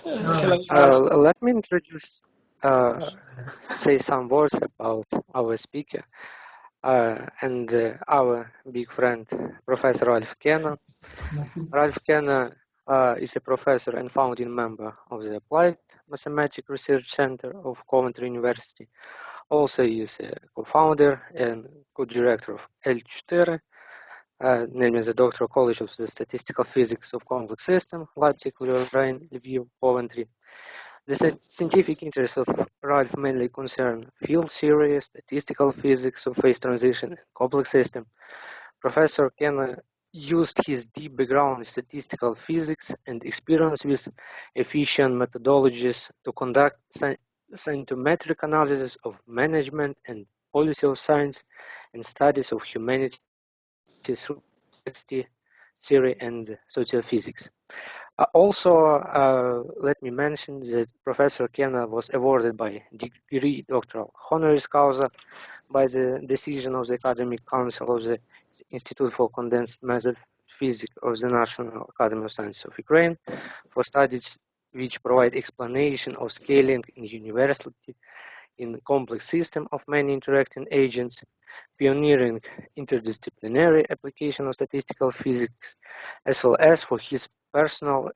Let me introduce, say some words about our speaker and our big friend, Professor Ralph Kenna. Ralph Kenna is a professor and founding member of the Applied Mathematics Research Center of Coventry University. Also, he is a co-founder and co-director of L4, namely the Doctoral College of the Statistical Physics of Complex Systems, Leipzig, Lorraine, Lviv, Coventry. The scientific interests of Ralph mainly concern field theory, statistical physics of phase transition, and complex system. Professor Kenna used his deep background in statistical physics and experience with efficient methodologies to conduct scientometric analysis of management and policy of science and studies of humanities through complexity theory and social physics. Also, let me mention that Professor Kenna was awarded by degree doctoral honoris causa by the decision of the Academic Council of the Institute for Condensed Matter Physics of the National Academy of Sciences of Ukraine for studies which provide explanation of scaling in universality in complex system of many interacting agents, pioneering interdisciplinary application of statistical physics, as well as for his personal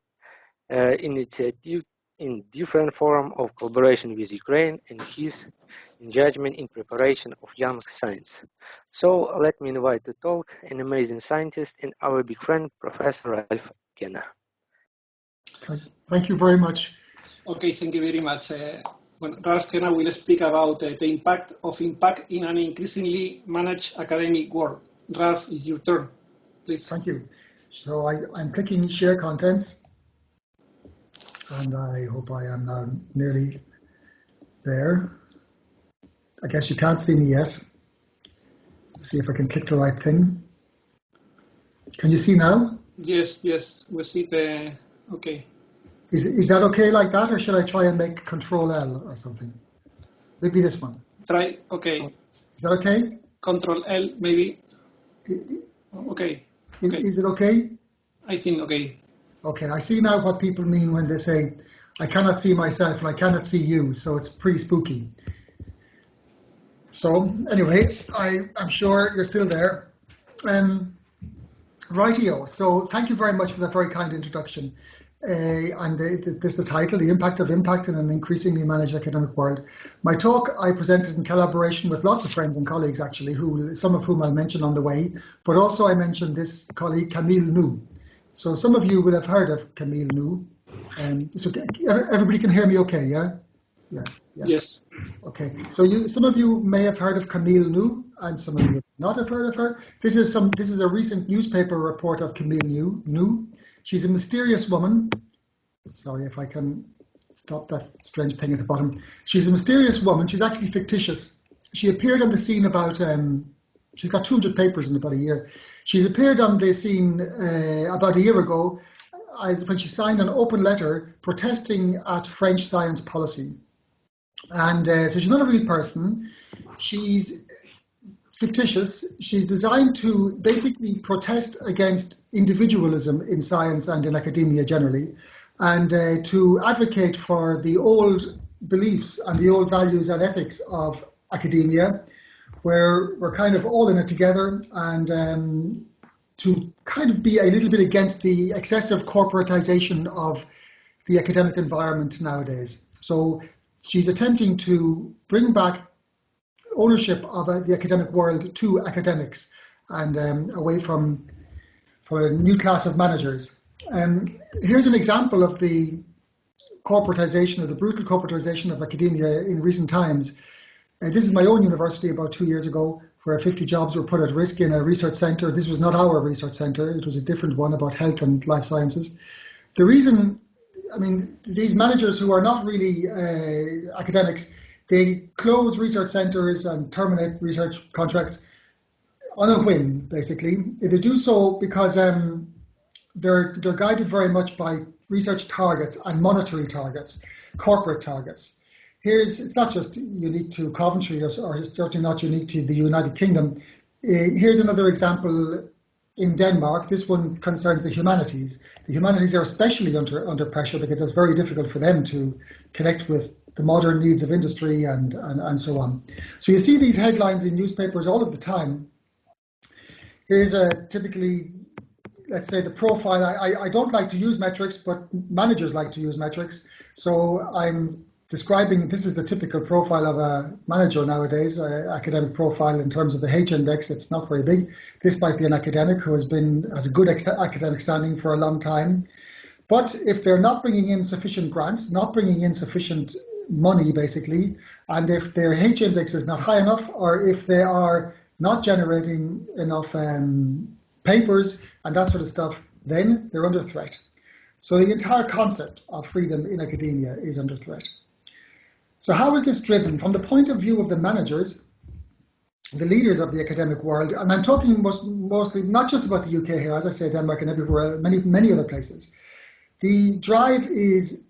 initiative in different form of collaboration with Ukraine and his engagement in preparation of young science. So let me invite to talk an amazing scientist and our big friend, Professor Ralph Kenna. Thank you very much. Okay, thank you very much. Ralph Kenna will speak about the impact in an increasingly managed academic world. Ralph, it's your turn, please. Thank you. So I'm clicking share contents, and I hope I am now nearly there. I guess you can't see me yet. Let's see if I can click the right thing. Can you see now? Yes, we see the, okay. Is that okay like that, or should I try and make Control L or something? Maybe this one. Try, okay. Is that okay? Control L, maybe. Okay. Is it okay? I think okay. Okay, I see now what people mean when they say, I cannot see myself and I cannot see you, so it's pretty spooky. So anyway, I'm sure you're still there. Rightio, so thank you very much for that very kind introduction. And this is the title, The Impact of Impact in an Increasingly Managed Academic World. My talk I presented in collaboration with lots of friends and colleagues actually, some of whom I'll mention on the way, but also I mentioned this colleague, Camille New. So some of you will have heard of Camille New. So everybody can hear me okay, yeah? Yeah. Yes. Okay, so some of you may have heard of Camille New, and some of you may not have heard of her. This is a recent newspaper report of Camille New. She's a mysterious woman. Sorry if I can stop that strange thing at the bottom. She's a mysterious woman. She's actually fictitious. She appeared on the scene about, she's got 200 papers in about a year. She's appeared on the scene about a year ago when she signed an open letter protesting at French science policy. And so she's not a real person. She's fictitious. She's designed to basically protest against individualism in science and in academia generally, and to advocate for the old beliefs and the old values and ethics of academia, where we're kind of all in it together, and to kind of be a little bit against the excessive corporatization of the academic environment nowadays. So she's attempting to bring back ownership of the academic world to academics and away from a new class of managers. Here's an example of the corporatization, or the brutal corporatization of academia in recent times. This is my own university about 2 years ago, where 50 jobs were put at risk in a research center. This was not our research center, it was a different one about health and life sciences. The reason, I mean, these managers who are not really academics, they close research centers and terminate research contracts on a whim, basically. They do so because they're guided very much by research targets and monetary targets, corporate targets. It's not just unique to Coventry, or certainly not unique to the United Kingdom. Here's another example in Denmark. This one concerns the humanities. The humanities are especially under pressure because it's very difficult for them to connect with the modern needs of industry and so on. So you see these headlines in newspapers all of the time. Here's typically, let's say, the profile. I don't like to use metrics, but managers like to use metrics. So I'm describing, this is the typical profile of a manager nowadays, academic profile in terms of the H index. It's not very big. This might be an academic who has a good academic standing for a long time. But if they're not bringing in sufficient grants, not bringing in sufficient money, basically, and if their H index is not high enough, or if they are not generating enough papers and that sort of stuff, then they're under threat. So the entire concept of freedom in academia is under threat. So how is this driven? From the point of view of the managers, the leaders of the academic world, and I'm talking mostly not just about the UK here, as I say, Denmark and everywhere, many other places. The drive is,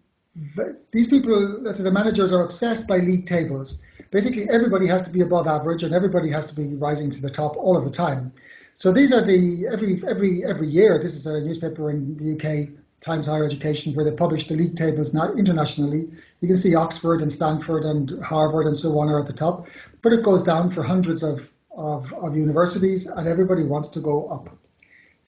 these people, let's say the managers, are obsessed by league tables. Basically, everybody has to be above average and everybody has to be rising to the top all of the time. So these are every year, this is a newspaper in the UK, Times Higher Education, where they publish the league tables now internationally. You can see Oxford and Stanford and Harvard and so on are at the top, but it goes down for hundreds of universities, and everybody wants to go up,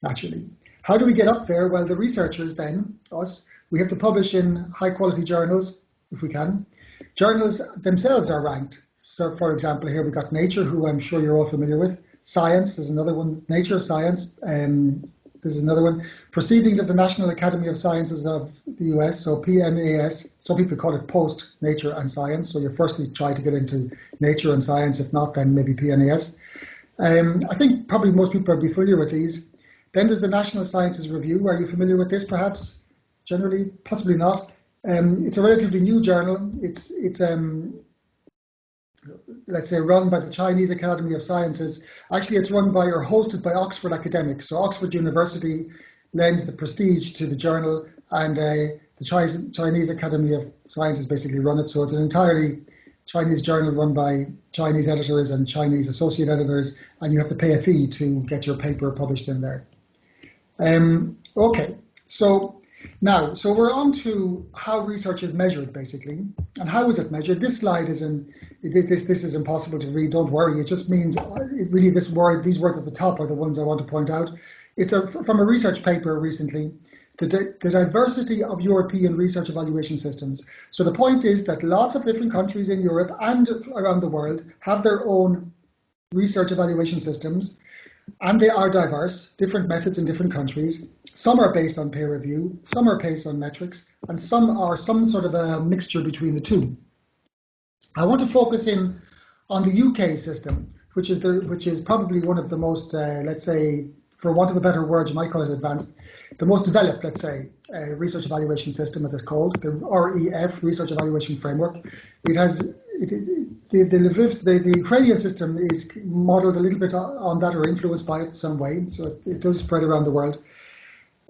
naturally. How do we get up there? Well, the researchers then, us, we have to publish in high quality journals, if we can. Journals themselves are ranked. So for example, here we've got Nature, who I'm sure you're all familiar with. Science is another one, Nature, Science. This is another one. Proceedings of the National Academy of Sciences of the US, so PNAS. Some people call it post Nature and Science. So you firstly try to get into Nature and Science. If not, then maybe PNAS. I think probably most people will be familiar with these. Then there's the National Sciences Review. Are you familiar with this perhaps? Generally, possibly not. It's a relatively new journal. It's let's say, run by the Chinese Academy of Sciences. Actually, it's run by or hosted by Oxford academics. So Oxford University lends the prestige to the journal, and the Chinese Academy of Sciences basically run it. So it's an entirely Chinese journal run by Chinese editors and Chinese associate editors, and you have to pay a fee to get your paper published in there. Okay, so now, so we're on to how research is measured, basically, and how is it measured? This slide is this is impossible to read. Don't worry. It just means really these words at the top are the ones I want to point out. It's from a research paper recently, the diversity of European research evaluation systems. So the point is that lots of different countries in Europe and around the world have their own research evaluation systems, and they are diverse, different methods in different countries. Some are based on peer review, some are based on metrics, and some are some sort of a mixture between the two. I want to focus in on the UK system, which is probably one of the most, let's say, for want of a better word, you might call it advanced, the most developed, let's say, research evaluation system, as it's called, the REF, Research Evaluation Framework. It has the Ukrainian system is modeled a little bit on that or influenced by it some way, so it does spread around the world.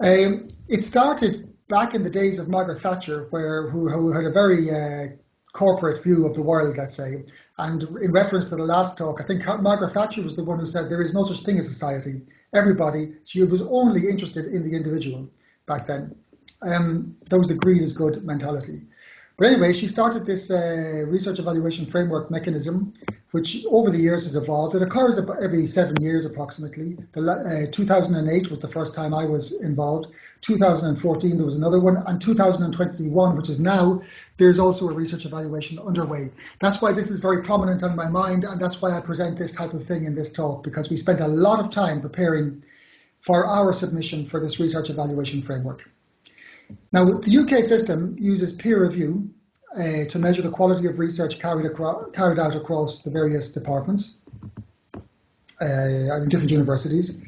It started back in the days of Margaret Thatcher, who had a very corporate view of the world, let's say. And in reference to the last talk, I think Margaret Thatcher was the one who said there is no such thing as society. She was only interested in the individual back then. That was the greed is good mentality. But anyway, she started this research evaluation framework mechanism, which over the years has evolved. It occurs every 7 years approximately. 2008 was the first time I was involved. 2014 there was another one, and 2021, which is now, there's also a research evaluation underway. That's why this is very prominent on my mind, and that's why I present this type of thing in this talk, because we spent a lot of time preparing for our submission for this research evaluation framework. Now, the UK system uses peer review to measure the quality of research carried out across the various departments in different universities.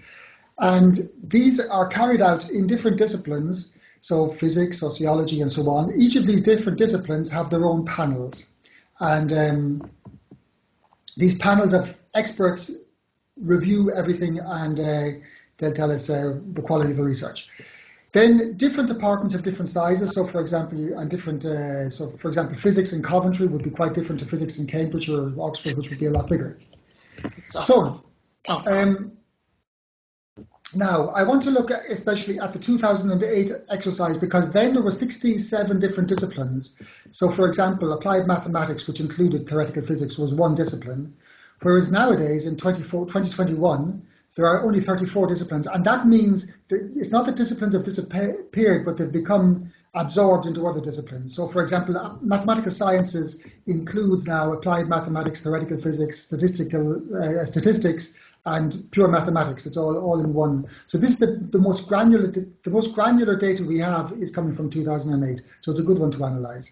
And these are carried out in different disciplines, so physics, sociology, and so on. Each of these different disciplines have their own panels. And these panels of experts review everything, and they'll tell us the quality of the research. Then different departments have different sizes. So, for example, physics in Coventry would be quite different to physics in Cambridge or Oxford, which would be a lot bigger. So, Now, I want to look at, especially at the 2008 exercise, because then there were 67 different disciplines. So, for example, applied mathematics, which included theoretical physics, was one discipline, whereas nowadays, in 2021, there are only 34 disciplines. And that means that it's not that disciplines have disappeared, but they've become absorbed into other disciplines. So, for example, mathematical sciences includes now applied mathematics, theoretical physics, statistics, and pure mathematics. It's all in one. So this is the most granular data we have is coming from 2008. So it's a good one to analyze.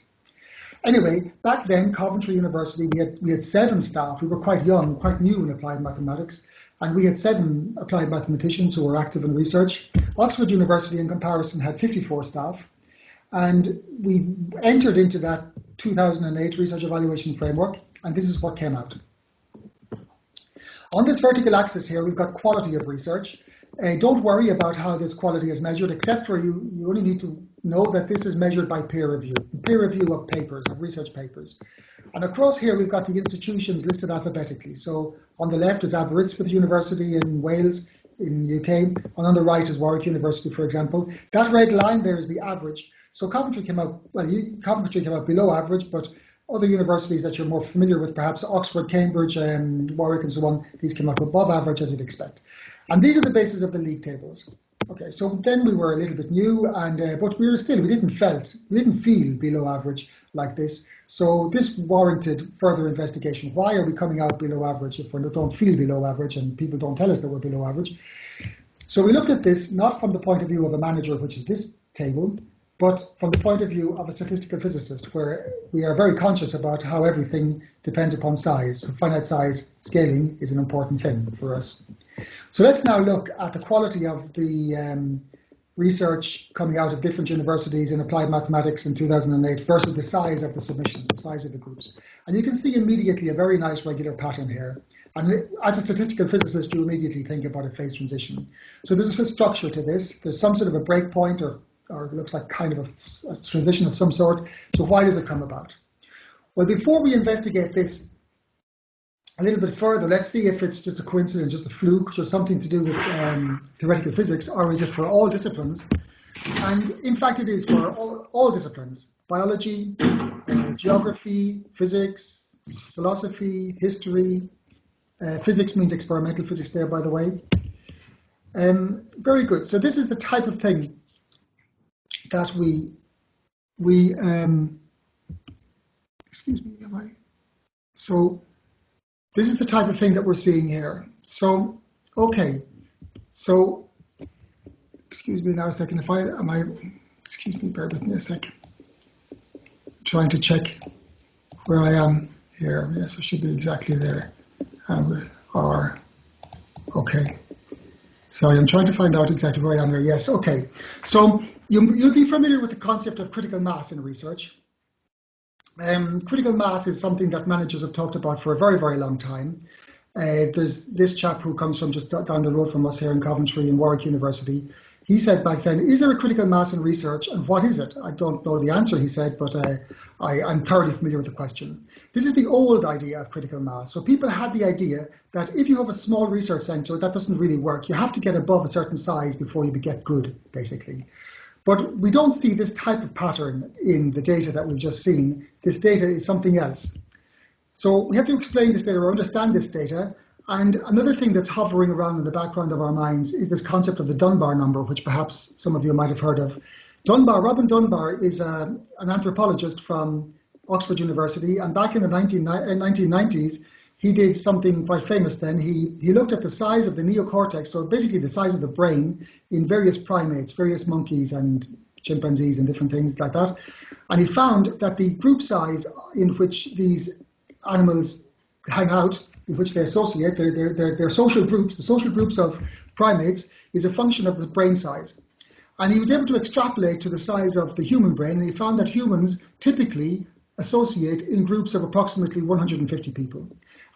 Anyway, back then, Coventry University, we had 7 staff. We were quite young, quite new in applied mathematics, and we had 7 applied mathematicians who were active in research. Oxford University, in comparison, had 54 staff, and we entered into that 2008 research evaluation framework, and this is what came out. On this vertical axis here, we've got quality of research. Don't worry about how this quality is measured, except for you only need to know that this is measured by peer review of papers, of research papers. And across here, we've got the institutions listed alphabetically. So on the left is Aberystwyth University in Wales, in the UK, and on the right is Warwick University, for example. That red line there is the average. So Coventry came out, Coventry came out below average, but other universities that you're more familiar with, perhaps Oxford, Cambridge, Warwick, and so on, these came up above average, as you'd expect. And these are the basis of the league tables. Okay, so then we were a little bit new, and but we didn't feel below average like this. So this warranted further investigation. Why are we coming out below average if we don't feel below average and people don't tell us that we're below average? So we looked at this not from the point of view of a manager, which is this table, but from the point of view of a statistical physicist, where we are very conscious about how everything depends upon size. So finite size scaling is an important thing for us. So let's now look at the quality of the research coming out of different universities in applied mathematics in 2008 versus the size of the submission, the size of the groups. And you can see immediately a very nice regular pattern here. And as a statistical physicist, you immediately think about a phase transition. So there's a structure to this. There's some sort of a breakpoint or it looks like kind of a transition of some sort. So why does it come about? Well, before we investigate this a little bit further, let's see if it's just a coincidence, just a fluke, just something to do with theoretical physics, or is it for all disciplines? And in fact, it is for all disciplines: biology, geography, physics, philosophy, history. Physics means experimental physics there, by the way. Very good. So this is the type of thing that excuse me, so this is the type of thing that we're seeing here. So, okay, so, excuse me now a second, excuse me, bear with me a second. I'm trying to check where I am here. Yes, I should be exactly there. Okay. Sorry, I'm trying to find out exactly where I am here. Yes, okay. So you'll be familiar with the concept of critical mass in research. Critical mass is something that managers have talked about for a very, very long time. There's this chap who comes from just down the road from us here in Coventry in Warwick University. He said back then, is there a critical mass in research and what is it? I don't know the answer, he said, but I'm thoroughly familiar with the question. This is the old idea of critical mass. So people had the idea that if you have a small research center, that doesn't really work. You have to get above a certain size before you get good, basically. But we don't see this type of pattern in the data that we've just seen. This data is something else. So we have to explain this data or understand this data. And another thing that's hovering around in the background of our minds is this concept of the Dunbar number, which perhaps some of you might have heard of. Robin Dunbar is an anthropologist from Oxford University, and back in the 1990s, he did something quite famous then. He looked at the size of the neocortex, so basically the size of the brain in various primates, various monkeys and chimpanzees and different things like that. And he found that the group size in which these animals hang out, in which they associate, their social groups, the social groups of primates, is a function of the brain size. And he was able to extrapolate to the size of the human brain, and he found that humans typically associate in groups of approximately 150 people.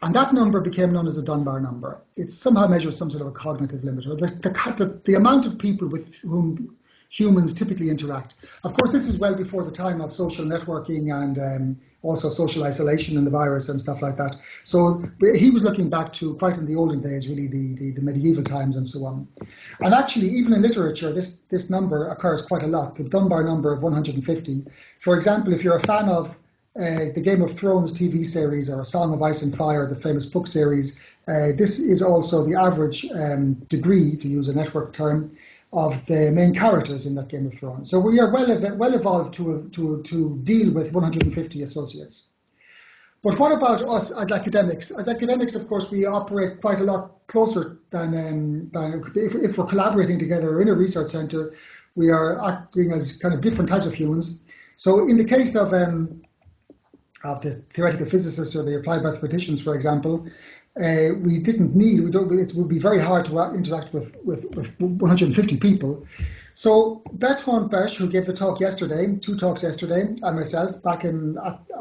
And that number became known as a Dunbar number. It somehow measures some sort of a cognitive limit, or the amount of people with whom humans typically interact. Of course, this is well before the time of social networking and also social isolation and the virus and stuff like that. So he was looking back to quite in the olden days, really the medieval times and so on. And actually, even in literature, this number occurs quite a lot, the Dunbar number of 150. For example, if you're a fan of the Game of Thrones TV series or A Song of Ice and Fire, the famous book series, this is also the average degree, to use a network term, of the main characters in that Game of Thrones. So we are well evolved to deal with 150 associates. But what about us as academics? As academics, of course, we operate quite a lot closer than if we're collaborating together in a research centre, we are acting as kind of different types of humans. So in the case of the theoretical physicists or the applied mathematicians, for example, it would be very hard to interact with 150 people. So Bertrand Berche, who gave the talk yesterday, 2 talks yesterday, and myself, back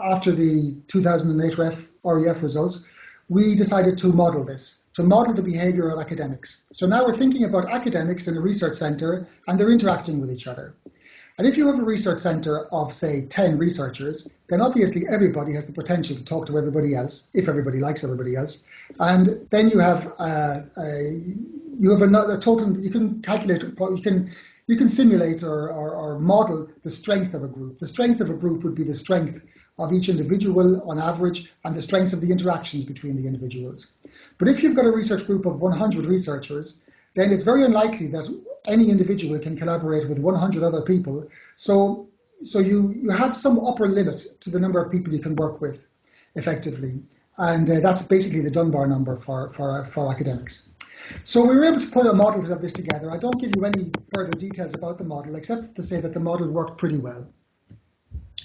after the 2008 REF results, we decided to model this, to model the behavior of academics. So now we're thinking about academics in a research center, and they're interacting with each other. And if you have a research center of, say, 10 researchers, then obviously everybody has the potential to talk to everybody else, if everybody likes everybody else. And then you have another total. You can calculate. You can simulate or model the strength of a group. The strength of a group would be the strength of each individual on average, and the strengths of the interactions between the individuals. But if you've got a research group of 100 researchers, then it's very unlikely that any individual can collaborate with 100 other people. So you have some upper limit to the number of people you can work with effectively. And that's basically the Dunbar number for academics. So we were able to put a model of this together. I don't give you any further details about the model, except to say that the model worked pretty well.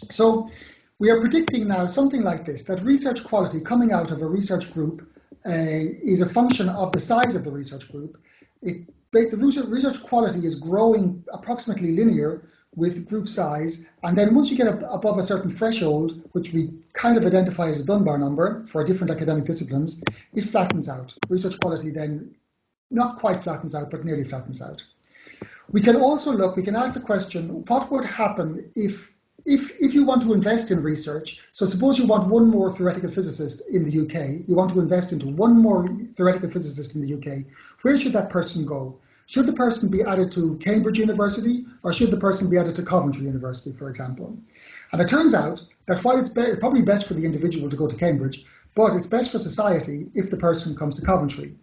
So we are predicting now something like this, that research quality coming out of a research group is a function of the size of the research group. The research quality is growing approximately linear with group size, and then once you get above a certain threshold, which we kind of identify as a Dunbar number for different academic disciplines, it flattens out. Research quality then not quite flattens out, but nearly flattens out. We can also we can ask the question, what would happen if you want to invest in research? So suppose you want one more theoretical physicist in the UK, you want to invest into one more theoretical physicist in the UK, where should that person go? Should the person be added to Cambridge University, or should the person be added to Coventry University, for example? And it turns out that while it's probably best for the individual to go to Cambridge, but it's best for society if the person comes to Coventry.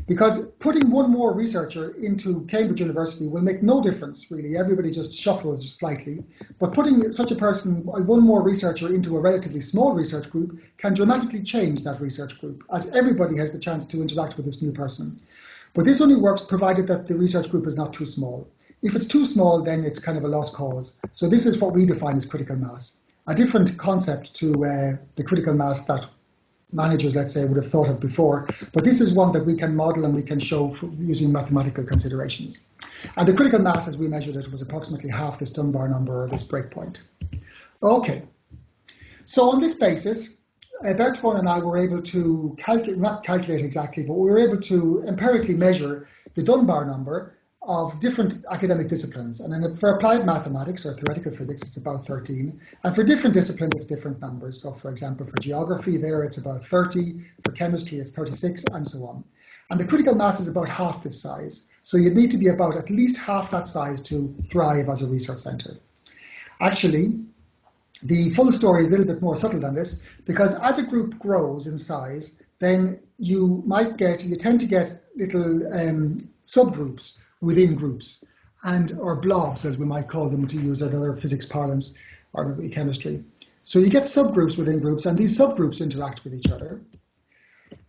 Because putting one more researcher into Cambridge University will make no difference, really. Everybody just shuffles slightly. But putting such a person, one more researcher, into a relatively small research group can dramatically change that research group, as everybody has the chance to interact with this new person. But this only works provided that the research group is not too small. If it's too small, then it's kind of a lost cause. So this is what we define as critical mass, a different concept to the critical mass that managers, let's say, would have thought of before. But this is one that we can model and we can show using mathematical considerations. And the critical mass, as we measured it, was approximately half this Dunbar number, or this breakpoint. Okay. So on this basis, Bertrand and I were able to not calculate exactly, but we were able to empirically measure the Dunbar number of different academic disciplines. And then for applied mathematics or theoretical physics, it's about 13. And for different disciplines, it's different numbers. So for example, for geography there, it's about 30. For chemistry, it's 36, and so on. And the critical mass is about half this size. So you'd need to be about at least half that size to thrive as a research center. Actually, the full story is a little bit more subtle than this, because as a group grows in size, then you tend to get little subgroups within groups, or blobs, as we might call them, to use another physics parlance or chemistry. So you get subgroups within groups, and these subgroups interact with each other.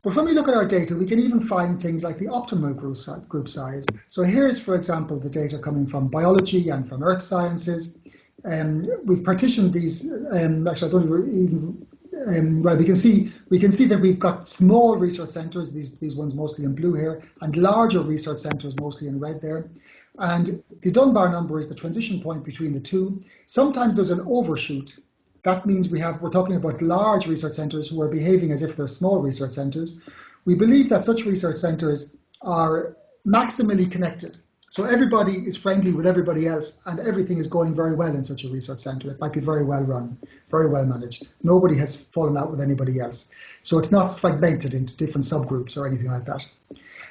But when we look at our data, we can even find things like the optimal group size. So here's, for example, the data coming from biology and from earth sciences. We've partitioned these. Actually, I don't even. Well, we can see that we've got small research centres. These ones mostly in blue here, and larger research centres mostly in red there. And the Dunbar number is the transition point between the two. Sometimes there's an overshoot. That means we're talking about large research centres who are behaving as if they're small research centres. We believe that such research centres are maximally connected. So everybody is friendly with everybody else, and everything is going very well in such a research centre. It might be very well run, very well managed. Nobody has fallen out with anybody else. So it's not fragmented into different subgroups or anything like that.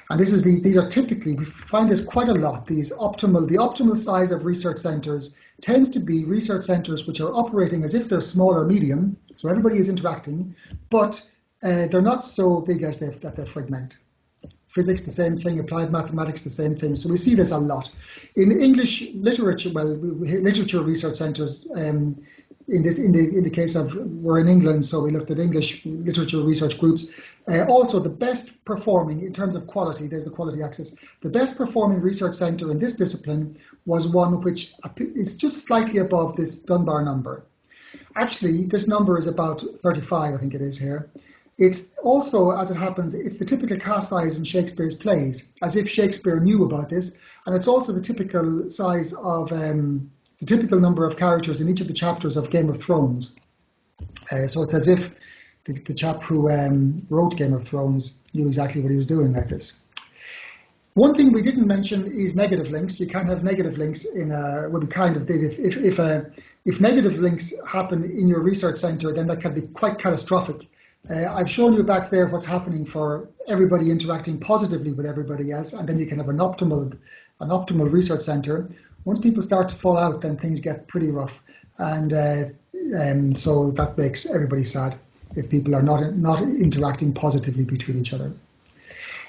And these are typically, we find this quite a lot, the optimal size of research centres tends to be research centres which are operating as if they're small or medium, so everybody is interacting, but they're not so big as that they fragment. Physics, the same thing. Applied mathematics, the same thing. So we see this a lot. In English literature, literature research centres, in the case of, we're in England, so we looked at English literature research groups. Also, the best performing, in terms of quality, there's the quality axis, the best performing research centre in this discipline was one which is just slightly above this Dunbar number. Actually, this number is about 35, I think it is here. It's also, as it happens, it's the typical cast size in Shakespeare's plays, as if Shakespeare knew about this, and it's also the typical size of the typical number of characters in each of the chapters of Game of Thrones. So it's as if the chap who wrote Game of Thrones knew exactly what he was doing like this. One thing we didn't mention is negative links. You can't have negative links in a, well, we kind of did. If negative links happen in your research centre, then that can be quite catastrophic. I've shown you back there what's happening for everybody interacting positively with everybody else, and then you can have an optimal research centre. Once people start to fall out, then things get pretty rough, and so that makes everybody sad if people are not interacting positively between each other.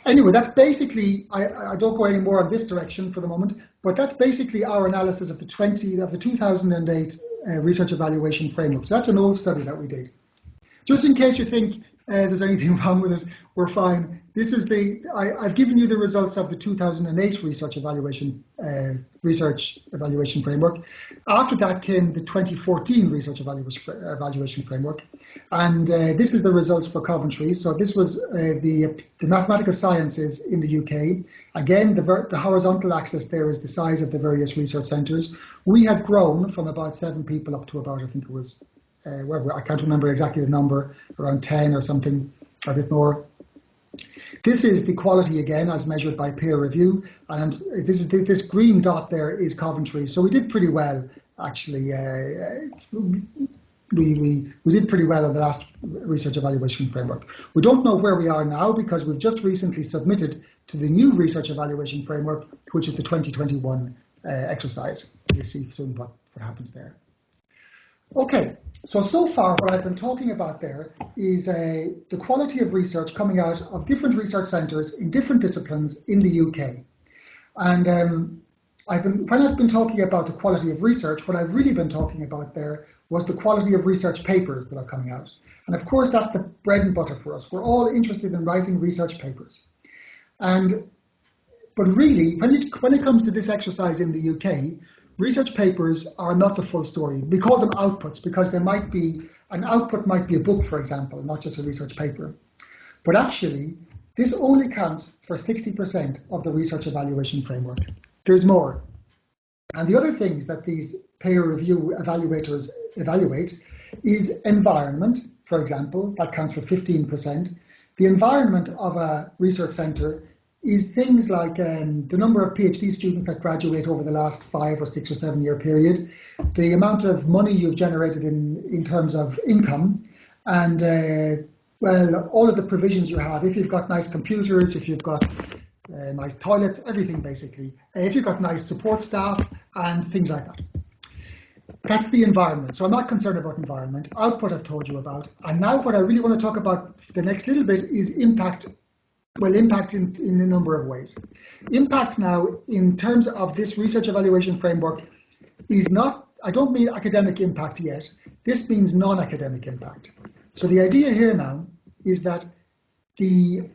Anyway, that's basically, I don't go any more on this direction for the moment, but that's basically our analysis of the 2008 research evaluation framework. So that's an old study that we did. Just in case you think there's anything wrong with us, we're fine. This is I've given you the results of the 2008 research evaluation framework. After that came the 2014 research evaluation framework, and this is the results for Coventry. So this was the mathematical sciences in the UK. Again, the horizontal axis there is the size of the various research centres. We had grown from about 7 people up to about, I think it was, I can't remember exactly the number, around 10 or something, a bit more. This is the quality again as measured by peer review, and this green dot there is Coventry. So we did pretty well actually. We did pretty well on the last research evaluation framework. We don't know where we are now because we've just recently submitted to the new research evaluation framework, which is the 2021 exercise. We'll see soon what happens there. Okay, so far what I've been talking about there is the quality of research coming out of different research centres in different disciplines in the UK. And when I've been talking about the quality of research, what I've really been talking about there was the quality of research papers that are coming out. And of course, that's the bread and butter for us. We're all interested in writing research papers. But really, when it comes to this exercise in the UK, research papers are not the full story. We call them outputs because an output might be a book, for example, not just a research paper. But actually, this only counts for 60% of the research evaluation framework. There's more. And the other things that these peer review evaluators evaluate is environment, for example, that counts for 15%. The environment of a research centre is things like the number of PhD students that graduate over the last 5 or 6 or 7 year period, the amount of money you've generated in terms of income, and well, all of the provisions you have. If you've got nice computers, if you've got nice toilets, everything basically. If you've got nice support staff and things like that. That's the environment. So I'm not concerned about environment. Output I've told you about. And now what I really want to talk about the next little bit is impact. Well, impact in a number of ways. Impact now, in terms of this research evaluation framework, is not, I don't mean academic impact yet. This means non-academic impact. So the idea here now is that we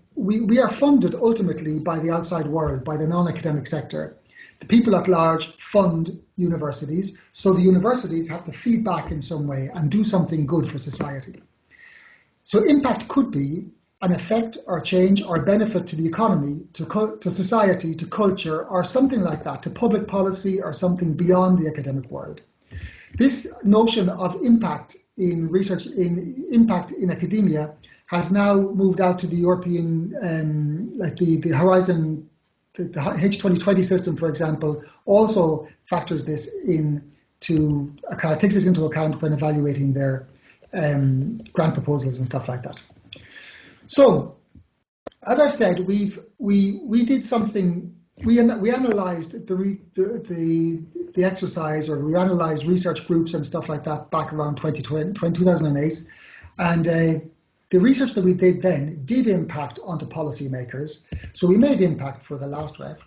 are funded ultimately by the outside world, by the non-academic sector. The people at large fund universities, so the universities have to feed back in some way and do something good for society. So impact could be an effect or change or benefit to the economy, to society, to culture, or something like that, to public policy or something beyond the academic world. This notion of impact in research, impact in academia, has now moved out to the European, like the Horizon the H2020 system, for example, also factors this into account, takes this into account when evaluating their grant proposals and stuff like that. So, as I've said, we did something. We analysed the exercise, or we analysed research groups and stuff like that back around 2008, and the research that we did then did impact onto policymakers. So we made impact for the last REF,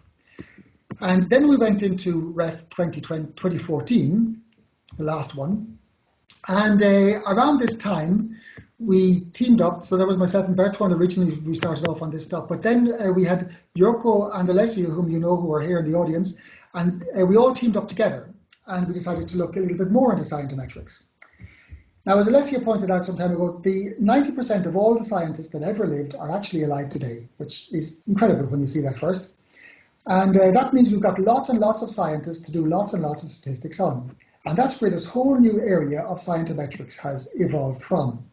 and then we went into REF 2014, the last one, and around this time we teamed up. So that was myself and Bertrand. Originally we started off on this stuff, but then we had Yoko and Alessio, whom you know, who are here in the audience, and we all teamed up together, and we decided to look a little bit more into scientometrics. Now, as Alessio pointed out some time ago, the 90% of all the scientists that ever lived are actually alive today, which is incredible when you see that first. And that means we've got lots and lots of scientists to do lots and lots of statistics on. And that's where this whole new area of scientometrics has evolved from.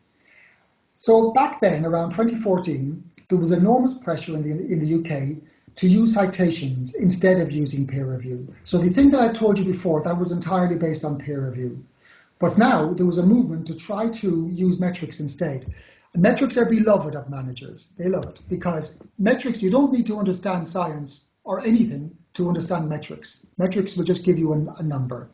So back then, around 2014, there was enormous pressure in the UK to use citations instead of using peer review. So the thing that I told you before, that was entirely based on peer review. But now there was a movement to try to use metrics instead. And metrics are beloved of managers. They love it because metrics, you don't need to understand science or anything to understand metrics. Metrics will just give you a number.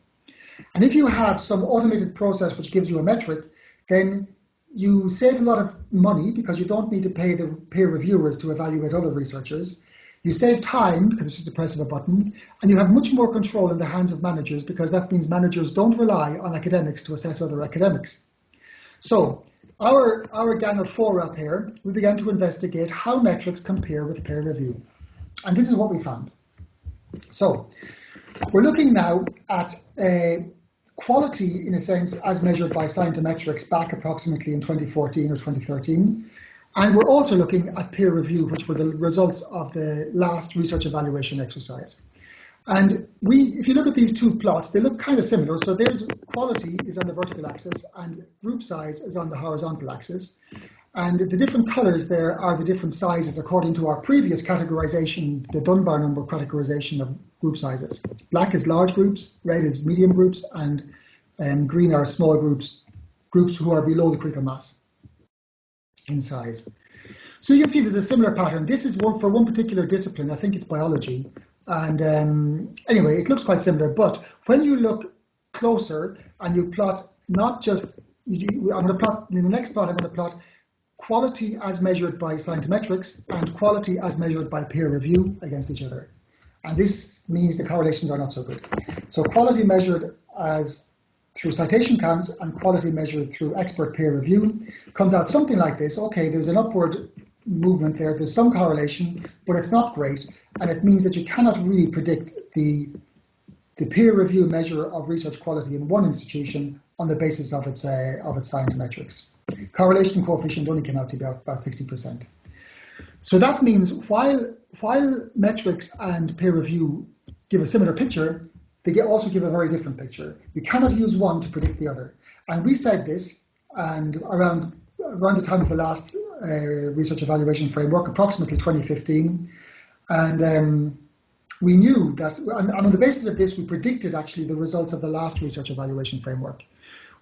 And if you have some automated process which gives you a metric, then you save a lot of money because you don't need to pay the peer reviewers to evaluate other researchers. You save time because it's just a press of a button, and you have much more control in the hands of managers because that means managers don't rely on academics to assess other academics. So our gang of four up here, we began to investigate how metrics compare with peer review. And this is what we found. So we're looking now at quality, in a sense, as measured by scientometrics back approximately in 2014 or 2013. And we're also looking at peer review, which were the results of the last research evaluation exercise. And if you look at these two plots, they look kind of similar. So there's quality is on the vertical axis and group size is on the horizontal axis. And the different colors there are the different sizes according to our previous categorization, the Dunbar number categorization of group sizes. Black is large groups, red is medium groups, and green are small groups who are below the critical mass in size. So you can see there's a similar pattern. This is for one particular discipline. I think it's biology. And anyway, it looks quite similar. But when you look closer and you plot not just, I'm going to plot, in the next plot, I'm going to plot quality as measured by scientometrics and quality as measured by peer review against each other. And this means the correlations are not so good. So quality measured as through citation counts and quality measured through expert peer review comes out something like this. Okay, there's an upward movement there, there's some correlation, but it's not great, and it means that you cannot really predict the peer review measure of research quality in one institution on the basis of its scientometrics. Correlation coefficient only came out to be about 60%. So that means while metrics and peer review give a similar picture, they also give a very different picture. You cannot use one to predict the other. And we said this, and around the time of the last research evaluation framework, approximately 2015, and we knew that, and on the basis of this, we predicted actually the results of the last research evaluation framework.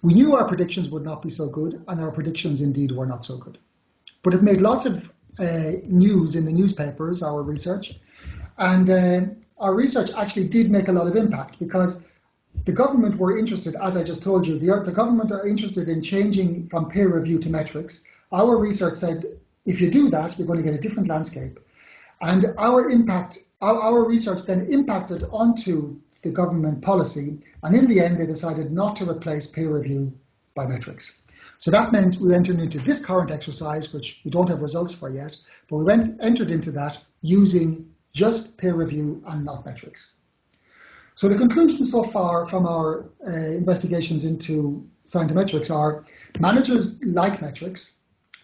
We knew our predictions would not be so good, and our predictions indeed were not so good. But it made lots of news in the newspapers, our research, and our research actually did make a lot of impact because the government were interested, as I just told you, the government are interested in changing from peer review to metrics. Our research said, if you do that, you're going to get a different landscape. And our research then impacted onto the government policy. And in the end, they decided not to replace peer review by metrics. So that meant we entered into this current exercise, which we don't have results for yet, but we entered into that using just peer review and not metrics. So the conclusions so far from our investigations into scientometrics are managers like metrics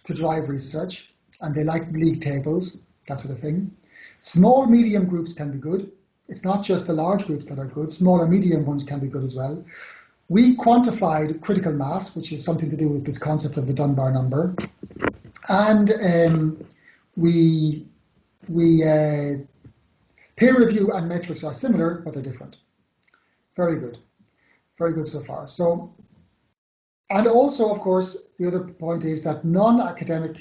to drive research, and they like league tables, that sort of thing. Small, medium groups can be good. It's not just the large groups that are good. Small and medium ones can be good as well. We quantified critical mass, which is something to do with this concept of the Dunbar number. And Peer review and metrics are similar, but they're different. Very good. Very good so far. So, and also, of course, the other point is that non-academic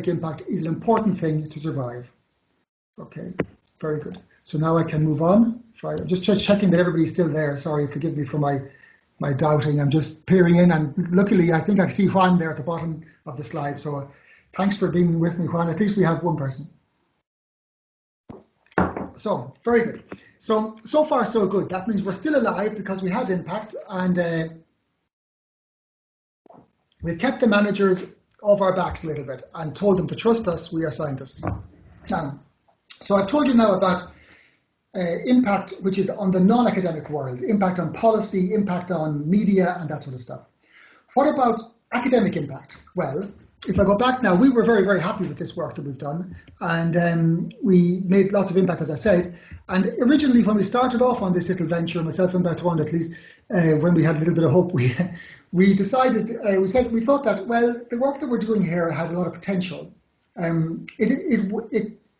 impact is an important thing to survive. Okay, very good. So now I can move on. I'm just checking that everybody's still there. Sorry, forgive me for my doubting. I'm just peering in, and luckily I think I see Juan there at the bottom of the slide. So thanks for being with me, Juan. At least we have one person. So very good. So far so good. That means we're still alive because we have impact, and we've kept the managers off our backs a little bit and told them to trust us. We are scientists. So I've told you now about impact, which is on the non-academic world, impact on policy, impact on media, and that sort of stuff. What about academic impact? Well, if I go back now, we were very, very happy with this work that we've done, and we made lots of impact, as I said. And originally, when we started off on this little venture, myself and Bertrand at least, when we had a little bit of hope, we decided, we thought that, well, the work that we're doing here has a lot of potential.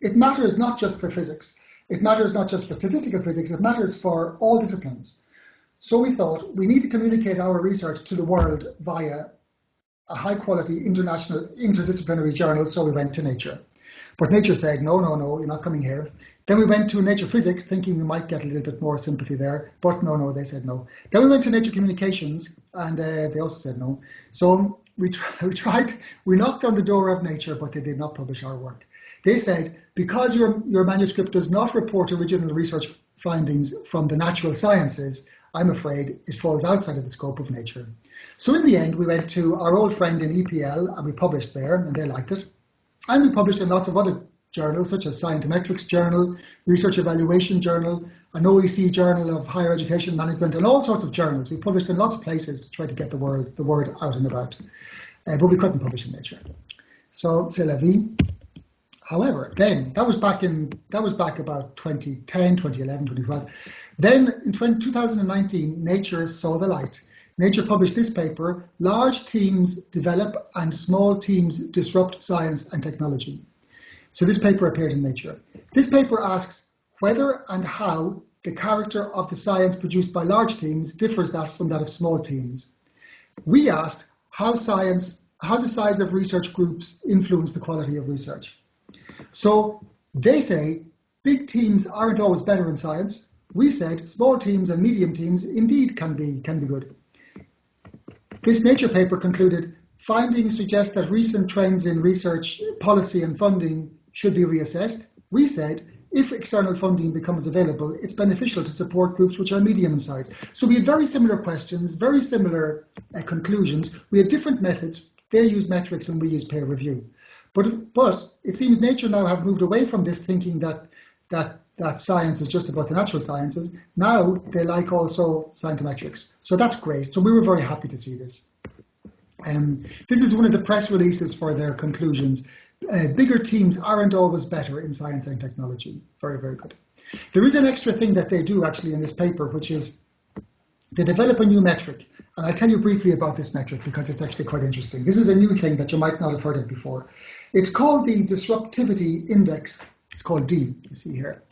It matters not just for physics. It matters not just for statistical physics. It matters for all disciplines. So we thought we need to communicate our research to the world via a high-quality international interdisciplinary journal. So we went to Nature. But Nature said, no, you're not coming here. Then we went to Nature Physics, thinking we might get a little bit more sympathy there. But no, they said no. Then we went to Nature Communications, and they also said no. So we tried. We knocked on the door of Nature, but they did not publish our work. They said, because your manuscript does not report original research findings from the natural sciences, I'm afraid it falls outside of the scope of Nature. So in the end, we went to our old friend in EPL, and we published there, and they liked it. And we published in lots of other journals, such as Scientometrics Journal, Research Evaluation Journal, an OEC Journal of Higher Education Management, and all sorts of journals. We published in lots of places to try to get the word out and about. But we couldn't publish in Nature. So, c'est la vie. However, then, that was back about 2010, 2011, 2012. Then in 2019, Nature saw the light. Nature published this paper, Large Teams Develop and Small Teams Disrupt Science and Technology. So this paper appeared in Nature. This paper asks whether and how the character of the science produced by large teams differs from that of small teams. We asked how the size of research groups influence the quality of research. So they say big teams aren't always better in science. We said small teams and medium teams indeed can be good. This Nature paper concluded findings suggest that recent trends in research policy and funding should be reassessed. We said if external funding becomes available, it's beneficial to support groups which are medium in size. So we had very similar questions, very similar conclusions. We had different methods. They use metrics and we use peer review. But it seems Nature now have moved away from this thinking that science is just about the natural sciences. Now they like also scientometrics. So that's great. So we were very happy to see this. This is one of the press releases for their conclusions. Bigger teams aren't always better in science and technology. Very, very good. There is an extra thing that they do actually in this paper, which is they develop a new metric. And I'll tell you briefly about this metric because it's actually quite interesting. This is a new thing that you might not have heard of before. It's called the Disruptivity Index. It's called D, you see here.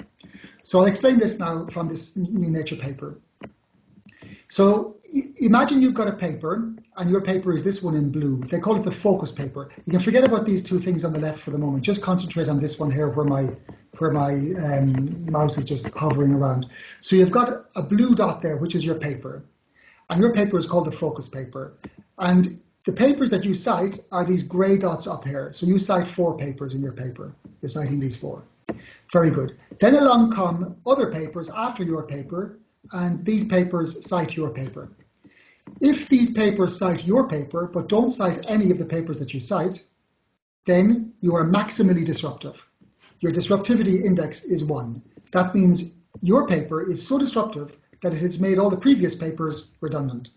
So I'll explain this now from this new Nature paper. So imagine you've got a paper, and your paper is this one in blue. They call it the focus paper. You can forget about these two things on the left for the moment. Just concentrate on this one here where my mouse is just hovering around. So you've got a blue dot there, which is your paper. And your paper is called the focus paper. And the papers that you cite are these gray dots up here. So you cite 4 papers in your paper. You're citing these 4. Very good. Then along come other papers after your paper, and these papers cite your paper. If these papers cite your paper, but don't cite any of the papers that you cite, then you are maximally disruptive. Your disruptivity index is 1. That means your paper is so disruptive that it has made all the previous papers redundant.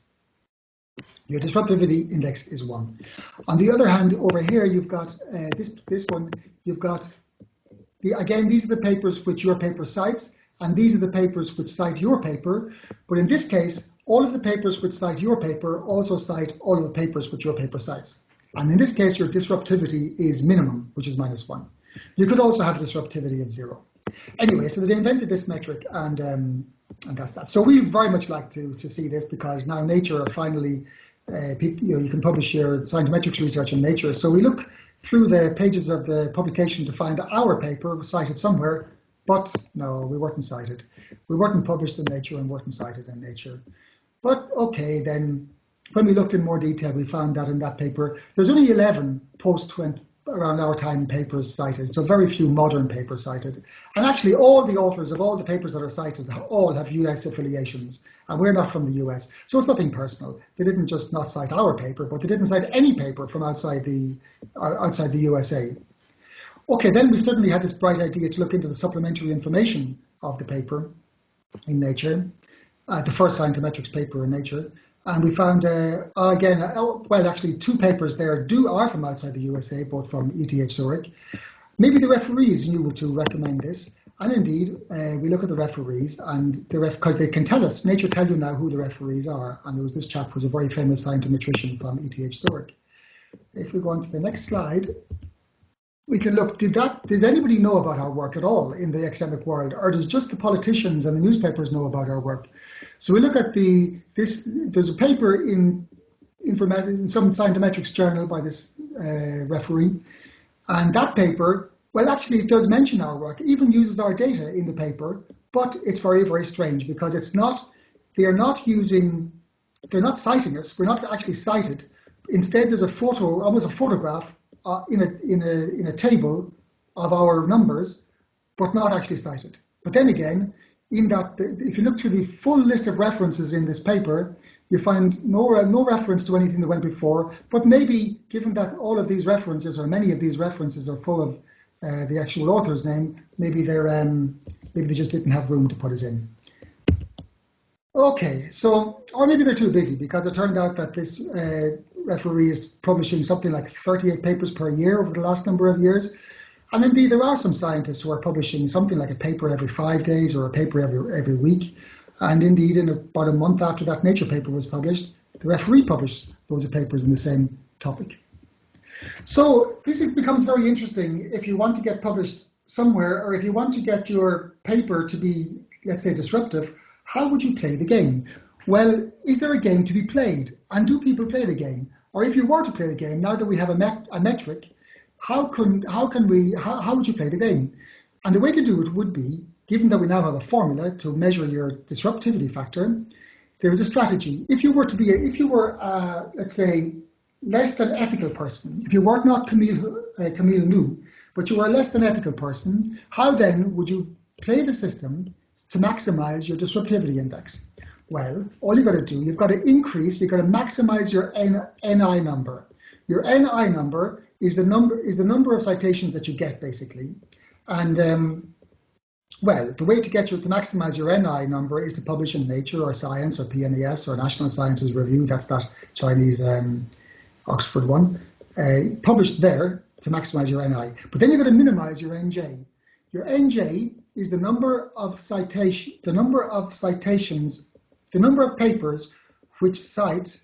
Your disruptivity index is 1. On the other hand, over here, you've got this one. You've got, again, these are the papers which your paper cites, and these are the papers which cite your paper. But in this case, all of the papers which cite your paper also cite all of the papers which your paper cites. And in this case, your disruptivity is minimum, which is -1. You could also have a disruptivity of 0. Anyway, so they invented this metric, and that's that. So we very much like to see this, because now Nature are finally, people, you can publish your scientometrics research in Nature. So we look through the pages of the publication to find our paper was cited somewhere, but no, we weren't cited. We weren't published in Nature and weren't cited in Nature. But okay, then when we looked in more detail, we found that in that paper, there's only 11 around our time papers cited, so very few modern papers cited. And actually all the authors of all the papers that are cited all have US affiliations, and we're not from the US. So it's nothing personal. They didn't just not cite our paper, but they didn't cite any paper from outside the USA. Okay, then we suddenly had this bright idea to look into the supplementary information of the paper in Nature, the first scientometrics paper in Nature. And we found, again, well, actually, two papers there are from outside the USA, both from ETH Zurich. Maybe the referees knew to recommend this. And indeed, we look at the referees, and because they can tell us, Nature tell you now who the referees are. And there was this chap who was a very famous scientometrician from ETH Zurich. If we go on to the next slide, we can look, does anybody know about our work at all in the academic world? Or does just the politicians and the newspapers know about our work? So we look at there's a paper in some scientometrics journal by this referee, and that paper, well, actually it does mention our work, it even uses our data in the paper, but it's very, very strange, because they're not citing us, we're not actually cited. Instead, there's a photo, almost a photograph in a table of our numbers, but not actually cited. But then again, in that, if you look through the full list of references in this paper, you find no reference to anything that went before, but maybe given that all of these references, or many of these references, are full of the actual author's name, maybe they just didn't have room to put us in. Okay, so, or maybe they're too busy, because it turned out that this referee is publishing something like 38 papers per year over the last number of years. And indeed, there are some scientists who are publishing something like a paper every 5 days or a paper every week. And indeed, in about a month after that Nature paper was published, the referee published those papers in the same topic. So this becomes very interesting if you want to get published somewhere, or if you want to get your paper to be, let's say, disruptive. How would you play the game? Well, is there a game to be played? And do people play the game? Or if you were to play the game, now that we have a metric, how would you play the game? And the way to do it would be, given that we now have a formula to measure your disruptivity factor, there is a strategy. If you were, let's say, less than ethical person, if you were not Camille Nu, but you were a less than ethical person, how then would you play the system to maximize your disruptivity index? Well, all you've got to do, you've got to maximize your NI number. Your NI number is the number of citations that you get, basically. And well, the way to maximize your NI number is to publish in Nature or Science or PNAS or National Sciences Review. That's that Chinese Oxford one. Published there to maximize your NI. But then you've got to minimize your NJ. Your NJ is the number of papers which cite,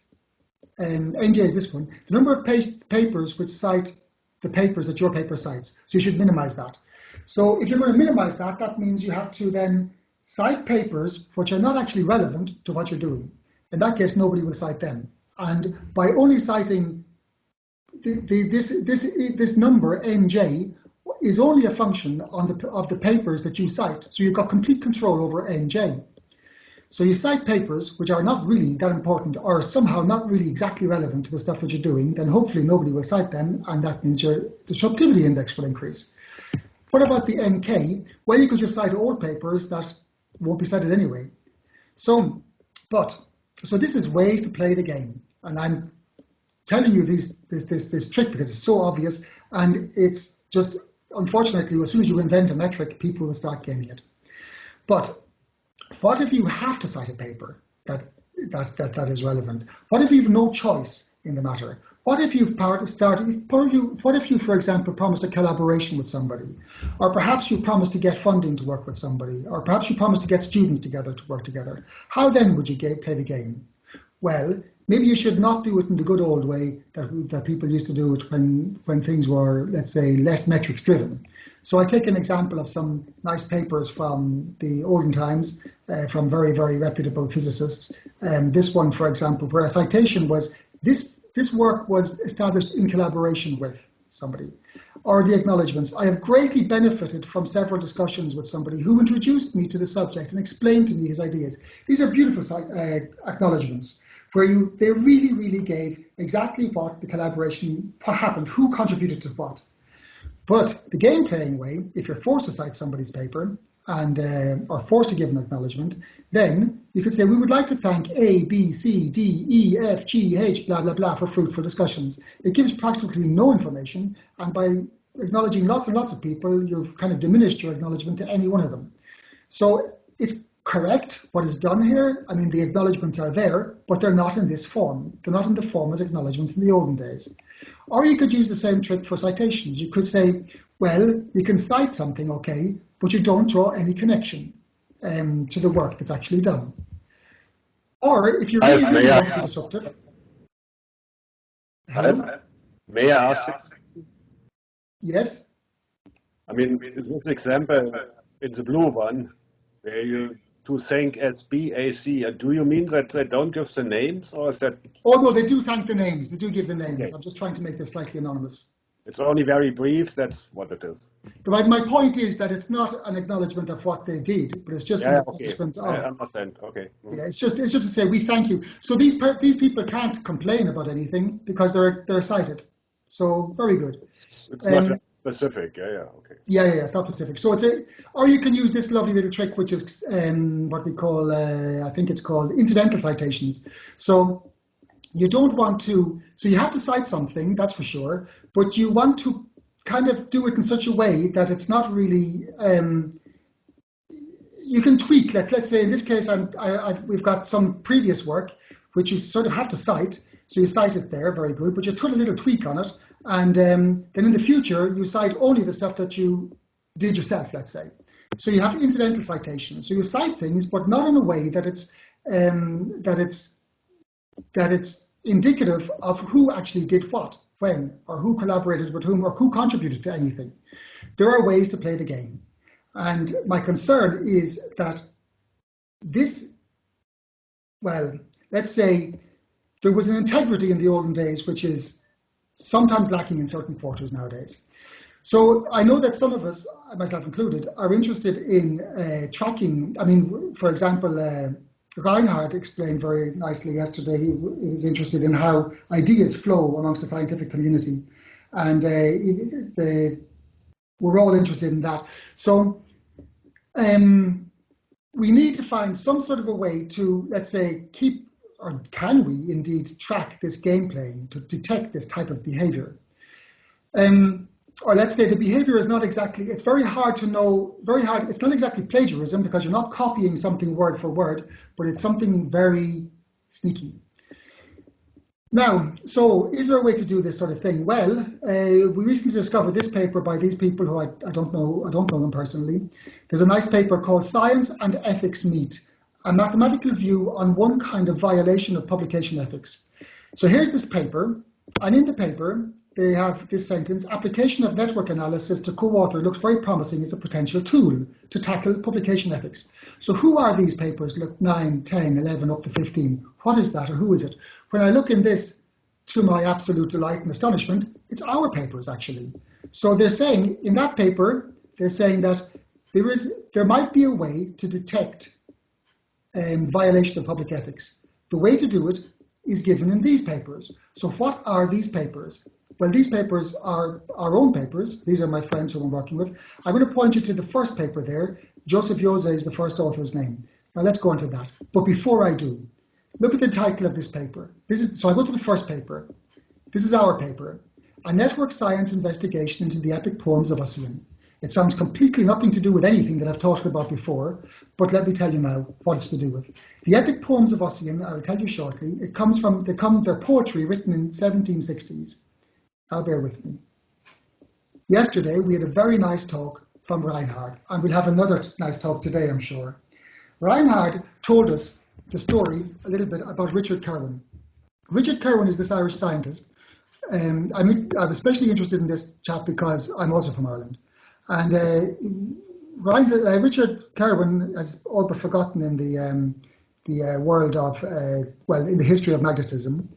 NJ is this one, the number of papers which cite the papers that your paper cites. So you should minimize that. So if you're going to minimize that, that means you have to then cite papers which are not actually relevant to what you're doing. In that case, nobody will cite them. And by only citing this number, NJ, is only a function of the papers that you cite. So you've got complete control over NJ. So you cite papers which are not really that important, or somehow not really exactly relevant to the stuff that you're doing, then hopefully nobody will cite them, and that means your disruptivity index will increase. What about the NK? Well, you could just cite old papers that won't be cited anyway. So this is ways to play the game, and I'm telling you this trick because it's so obvious, and it's just, unfortunately, as soon as you invent a metric, people will start gaming it. But what if you have to cite a paper that is relevant? What if you have no choice in the matter? What if you, for example, promised a collaboration with somebody, or perhaps you promised to get funding to work with somebody, or perhaps you promised to get students together to work together? How then would you play the game? Well, maybe you should not do it in the good old way that people used to do it when things were, let's say, less metrics driven. So I take an example of some nice papers from the olden times from very, very reputable physicists. This one, for example, where a citation was, this work was established in collaboration with somebody. Or the acknowledgements. I have greatly benefited from several discussions with somebody who introduced me to the subject and explained to me his ideas. These are beautiful acknowledgements where they really, really gave exactly what the collaboration, what happened, who contributed to what. But the game playing way, if you're forced to cite somebody's paper and or forced to give an acknowledgement, then you could say, we would like to thank A, B, C, D, E, F, G, H, blah, blah, blah, for fruitful discussions. It gives practically no information, and by acknowledging lots and lots of people, you've kind of diminished your acknowledgement to any one of them. So it's correct what is done here. I mean, the acknowledgements are there, but they're not in this form. They're not in the form as acknowledgements in the olden days. Or you could use the same trick for citations. You could say, well, you can cite something, okay, but you don't draw any connection to the work that's actually done. Or if you really, really want to be disruptive. May I ask? Yes? I mean, this example in the blue one, where you to thank SBAC, do you mean that they don't give the names, or is that? Oh no, they do thank the names. They do give the names. Okay. I'm just trying to make this slightly anonymous. It's only very brief, that's what it is. My point is that it's not an acknowledgement of what they did, but it's just an acknowledgement of. I understand. Okay. Yeah, it's just to say we thank you. So these people can't complain about anything because they're cited. So very good. It's not specific. Okay. Yeah, it's not specific. So or you can use this lovely little trick, which is what we call, I think it's called incidental citations. So you don't want to, so you have to cite something, that's for sure, but you want to kind of do it in such a way that it's not really, you can tweak. Let's say in this case, we've got some previous work, which you sort of have to cite. So you cite it there, very good, but you put a little tweak on it. And then in the future, you cite only the stuff that you did yourself, let's say. So you have incidental citations. So you cite things, but not in a way that it's indicative of who actually did what, when, or who collaborated with whom, or who contributed to anything. There are ways to play the game. And my concern is that this, well, let's say there was an integrity in the olden days, which is sometimes lacking in certain quarters nowadays. So I know that some of us, myself included, are interested in tracking. I mean, for example, Reinhard explained very nicely yesterday, he was interested in how ideas flow amongst the scientific community. And we're all interested in that. So we need to find some sort of a way to, let's say, keep, or can we indeed track this game playing to detect this type of behavior? Or let's say the behavior is not exactly, it's very hard to know, it's not exactly plagiarism because you're not copying something word for word, but it's something very sneaky. Now, so is there a way to do this sort of thing? Well, we recently discovered this paper by these people who I don't know them personally. There's a nice paper called Science and Ethics Meet, a mathematical view on one kind of violation of publication ethics. So here's this paper, and in the paper, they have this sentence, application of network analysis to co-author looks very promising as a potential tool to tackle publication ethics. So who are these papers? Look, 9, 10, 11, up to 15. What is that, or who is it? When I look in this, to my absolute delight and astonishment, it's our papers, actually. So they're saying, in that paper, they're saying that there might be a way to detect violation of public ethics. The way to do it is given in these papers. So what are these papers? Well, these papers are our own papers. These are my friends who I'm working with. I'm going to point you to the first paper there. Joseph Jose is the first author's name. Now let's go into that. But before I do, look at the title of this paper. So I go to the first paper. This is our paper, A Network Science Investigation into the Epic Poems of Ossian. It sounds completely nothing to do with anything that I've talked about before, but let me tell you now what it's to do with. The Epic Poems of Ossian, I'll tell you shortly, they're poetry written in 1760s. Now bear with me. Yesterday, we had a very nice talk from Reinhard, and we'll have another nice talk today, I'm sure. Reinhard told us the story a little bit about Richard Kerwin. Richard Kirwan is this Irish scientist. I'm especially interested in this chap because I'm also from Ireland. And Richard Kirwan has all but forgotten in the world of, well, in the history of magnetism.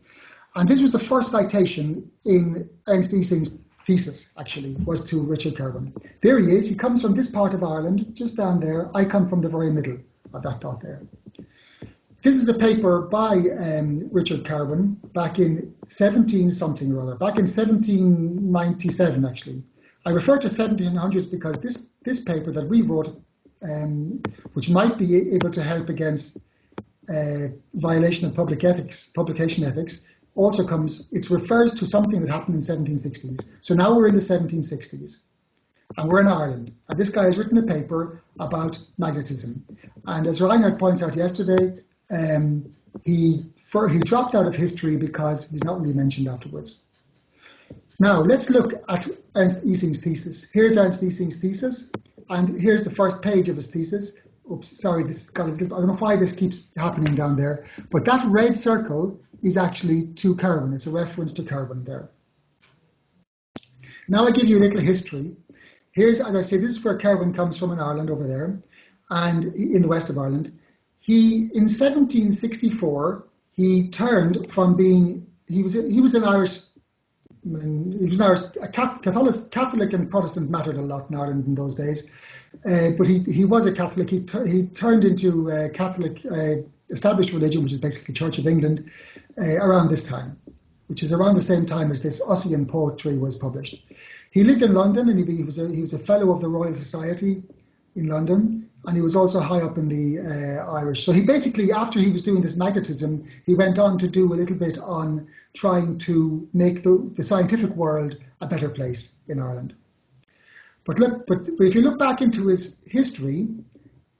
And this was the first citation in Ernst Ising's thesis, actually, was to Richard Kirwan. There he is. He comes from this part of Ireland, just down there. I come from the very middle of that dot there. This is a paper by Richard Kirwan back in 17-something or other, back in 1797, actually. I refer to 1700s because this paper that we wrote, which might be able to help against violation of publication ethics, also it refers to something that happened in 1760s. So now we're in the 1760s and we're in Ireland. And this guy has written a paper about magnetism. And as Reinhard points out yesterday, he dropped out of history because he's not really mentioned afterwards. Now let's look at Ernst Ising's thesis. Here's Ernst Ising's thesis, and here's the first page of his thesis. Oops, sorry, this got a little, I don't know why this keeps happening down there, but that red circle is actually to Kirwan. It's a reference to Kirwan there. Now I give you a little history. Here's, as I say, this is where Kirwan comes from in Ireland over there, and in the west of Ireland. In 1764, he turned from being, he was an Irish, Catholic and Protestant mattered a lot in Ireland in those days, but he was a Catholic. He turned into a Catholic established religion, which is basically Church of England, around this time, which is around the same time as this Ossian poetry was published. He lived in London, and he was a fellow of the Royal Society in London, and he was also high up in the Irish. So he basically, after he was doing this magnetism, he went on to do a little bit on trying to make the scientific world a better place in Ireland. But if you look back into his history,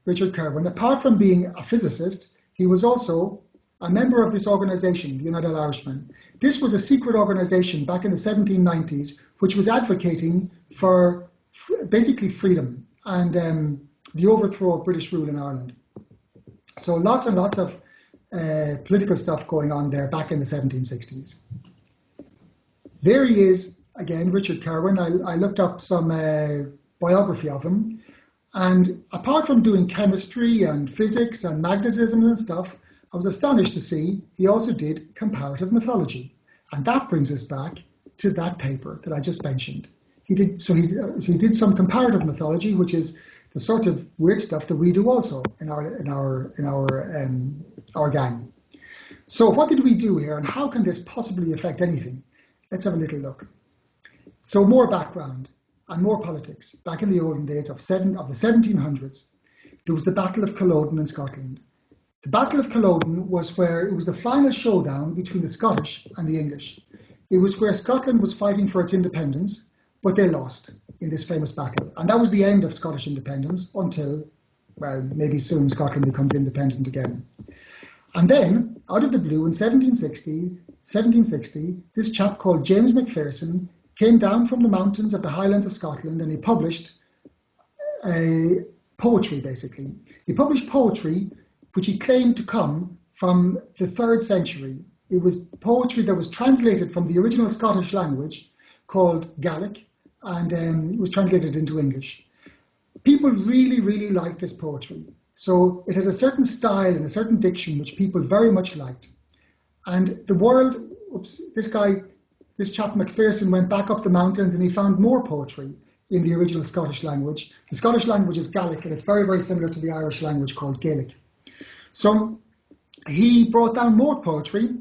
Richard Kirwan, apart from being a physicist, he was also a member of this organization, the United Irishmen. This was a secret organization back in the 1790s, which was advocating for basically freedom and the overthrow of British rule in Ireland. So lots and lots of political stuff going on there back in the 1760s. There he is again, Richard Kirwan. I looked up some biography of him, and apart from doing chemistry and physics and magnetism and stuff, I was astonished to see he also did comparative mythology. And that brings us back to that paper that I just mentioned. He did some comparative mythology, which is the sort of weird stuff that we do also in our gang. So what did we do here, and how can this possibly affect anything? Let's have a little look. So more background and more politics. Back in the olden days of the 1700s, there was the Battle of Cologne in Scotland. The Battle of Cologne was where it was the final showdown between the Scottish and the English. It was where Scotland was fighting for its independence, but they lost in this famous battle. And that was the end of Scottish independence until, well, maybe soon Scotland becomes independent again. And then, out of the blue, in 1760, this chap called James Mcpherson came down from the mountains of the Highlands of Scotland, and he published poetry, basically. He published poetry which he claimed to come from the 3rd century. It was poetry that was translated from the original Scottish language called Gaelic, and it was translated into English. People really, really liked this poetry. So it had a certain style and a certain diction which people very much liked. And the world, this chap Mcpherson went back up the mountains and he found more poetry in the original Scottish language. The Scottish language is Gaelic, and it's very, very similar to the Irish language called Gaelic. So he brought down more poetry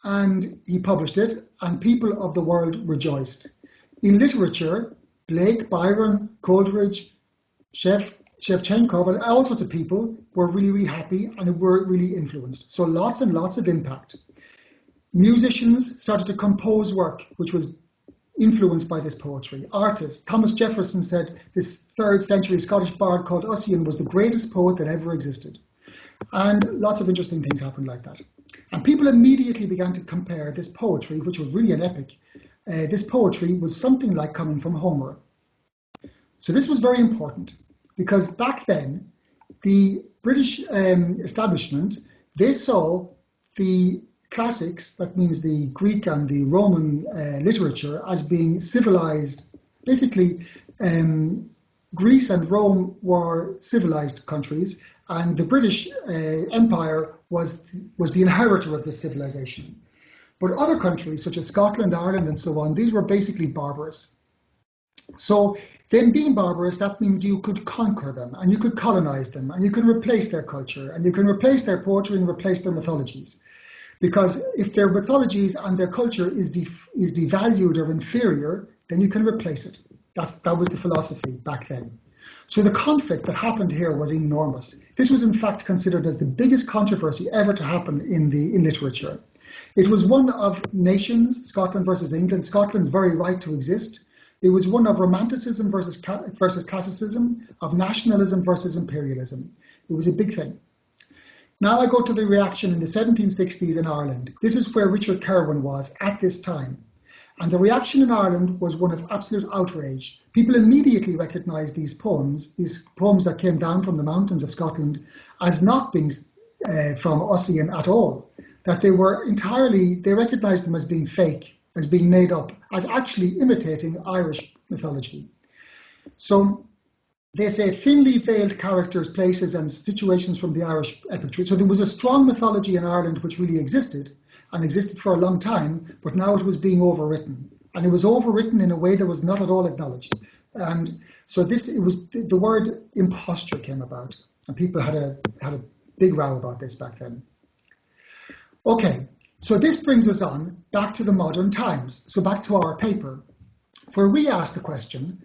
and he published it, and people of the world rejoiced. In literature, Blake, Byron, Coleridge, Shevchenkov, and all sorts of people were really, really happy and were really influenced. So lots and lots of impact. Musicians started to compose work which was influenced by this poetry. Artists, Thomas Jefferson said this 3rd century Scottish bard called Ossian was the greatest poet that ever existed. And lots of interesting things happened like that. And people immediately began to compare this poetry, which was really an epic. This poetry was something like coming from Homer. So this was very important, because back then, the British establishment, they saw the classics, that means the Greek and the Roman literature, as being civilized. Basically, Greece and Rome were civilized countries, and the British Empire was the inheritor of this civilization. But other countries, such as Scotland, Ireland, and so on, these were basically barbarous. So them being barbarous, that means you could conquer them, and you could colonize them, and you can replace their culture, and you can replace their poetry and replace their mythologies. Because if their mythologies and their culture is devalued or inferior, then you can replace it. That was the philosophy back then. So the conflict that happened here was enormous. This was in fact considered as the biggest controversy ever to happen in literature. It was one of nations, Scotland versus England, Scotland's very right to exist. It was one of romanticism versus classicism, of nationalism versus imperialism. It was a big thing. Now I go to the reaction in the 1760s in Ireland. This is where Richard Kerwin was at this time. And the reaction in Ireland was one of absolute outrage. People immediately recognised these poems that came down from the mountains of Scotland, as not being from Ossian at all. That they recognised them as being fake, as being made up, as actually imitating Irish mythology. So they say thinly veiled characters, places, and situations from the Irish epic tree. So there was a strong mythology in Ireland which really existed, and existed for a long time, but now it was being overwritten. And it was overwritten in a way that was not at all acknowledged. And so the word imposture came about, and people had a big row about this back then. Okay, so this brings us on back to the modern times, so back to our paper, where we asked the question,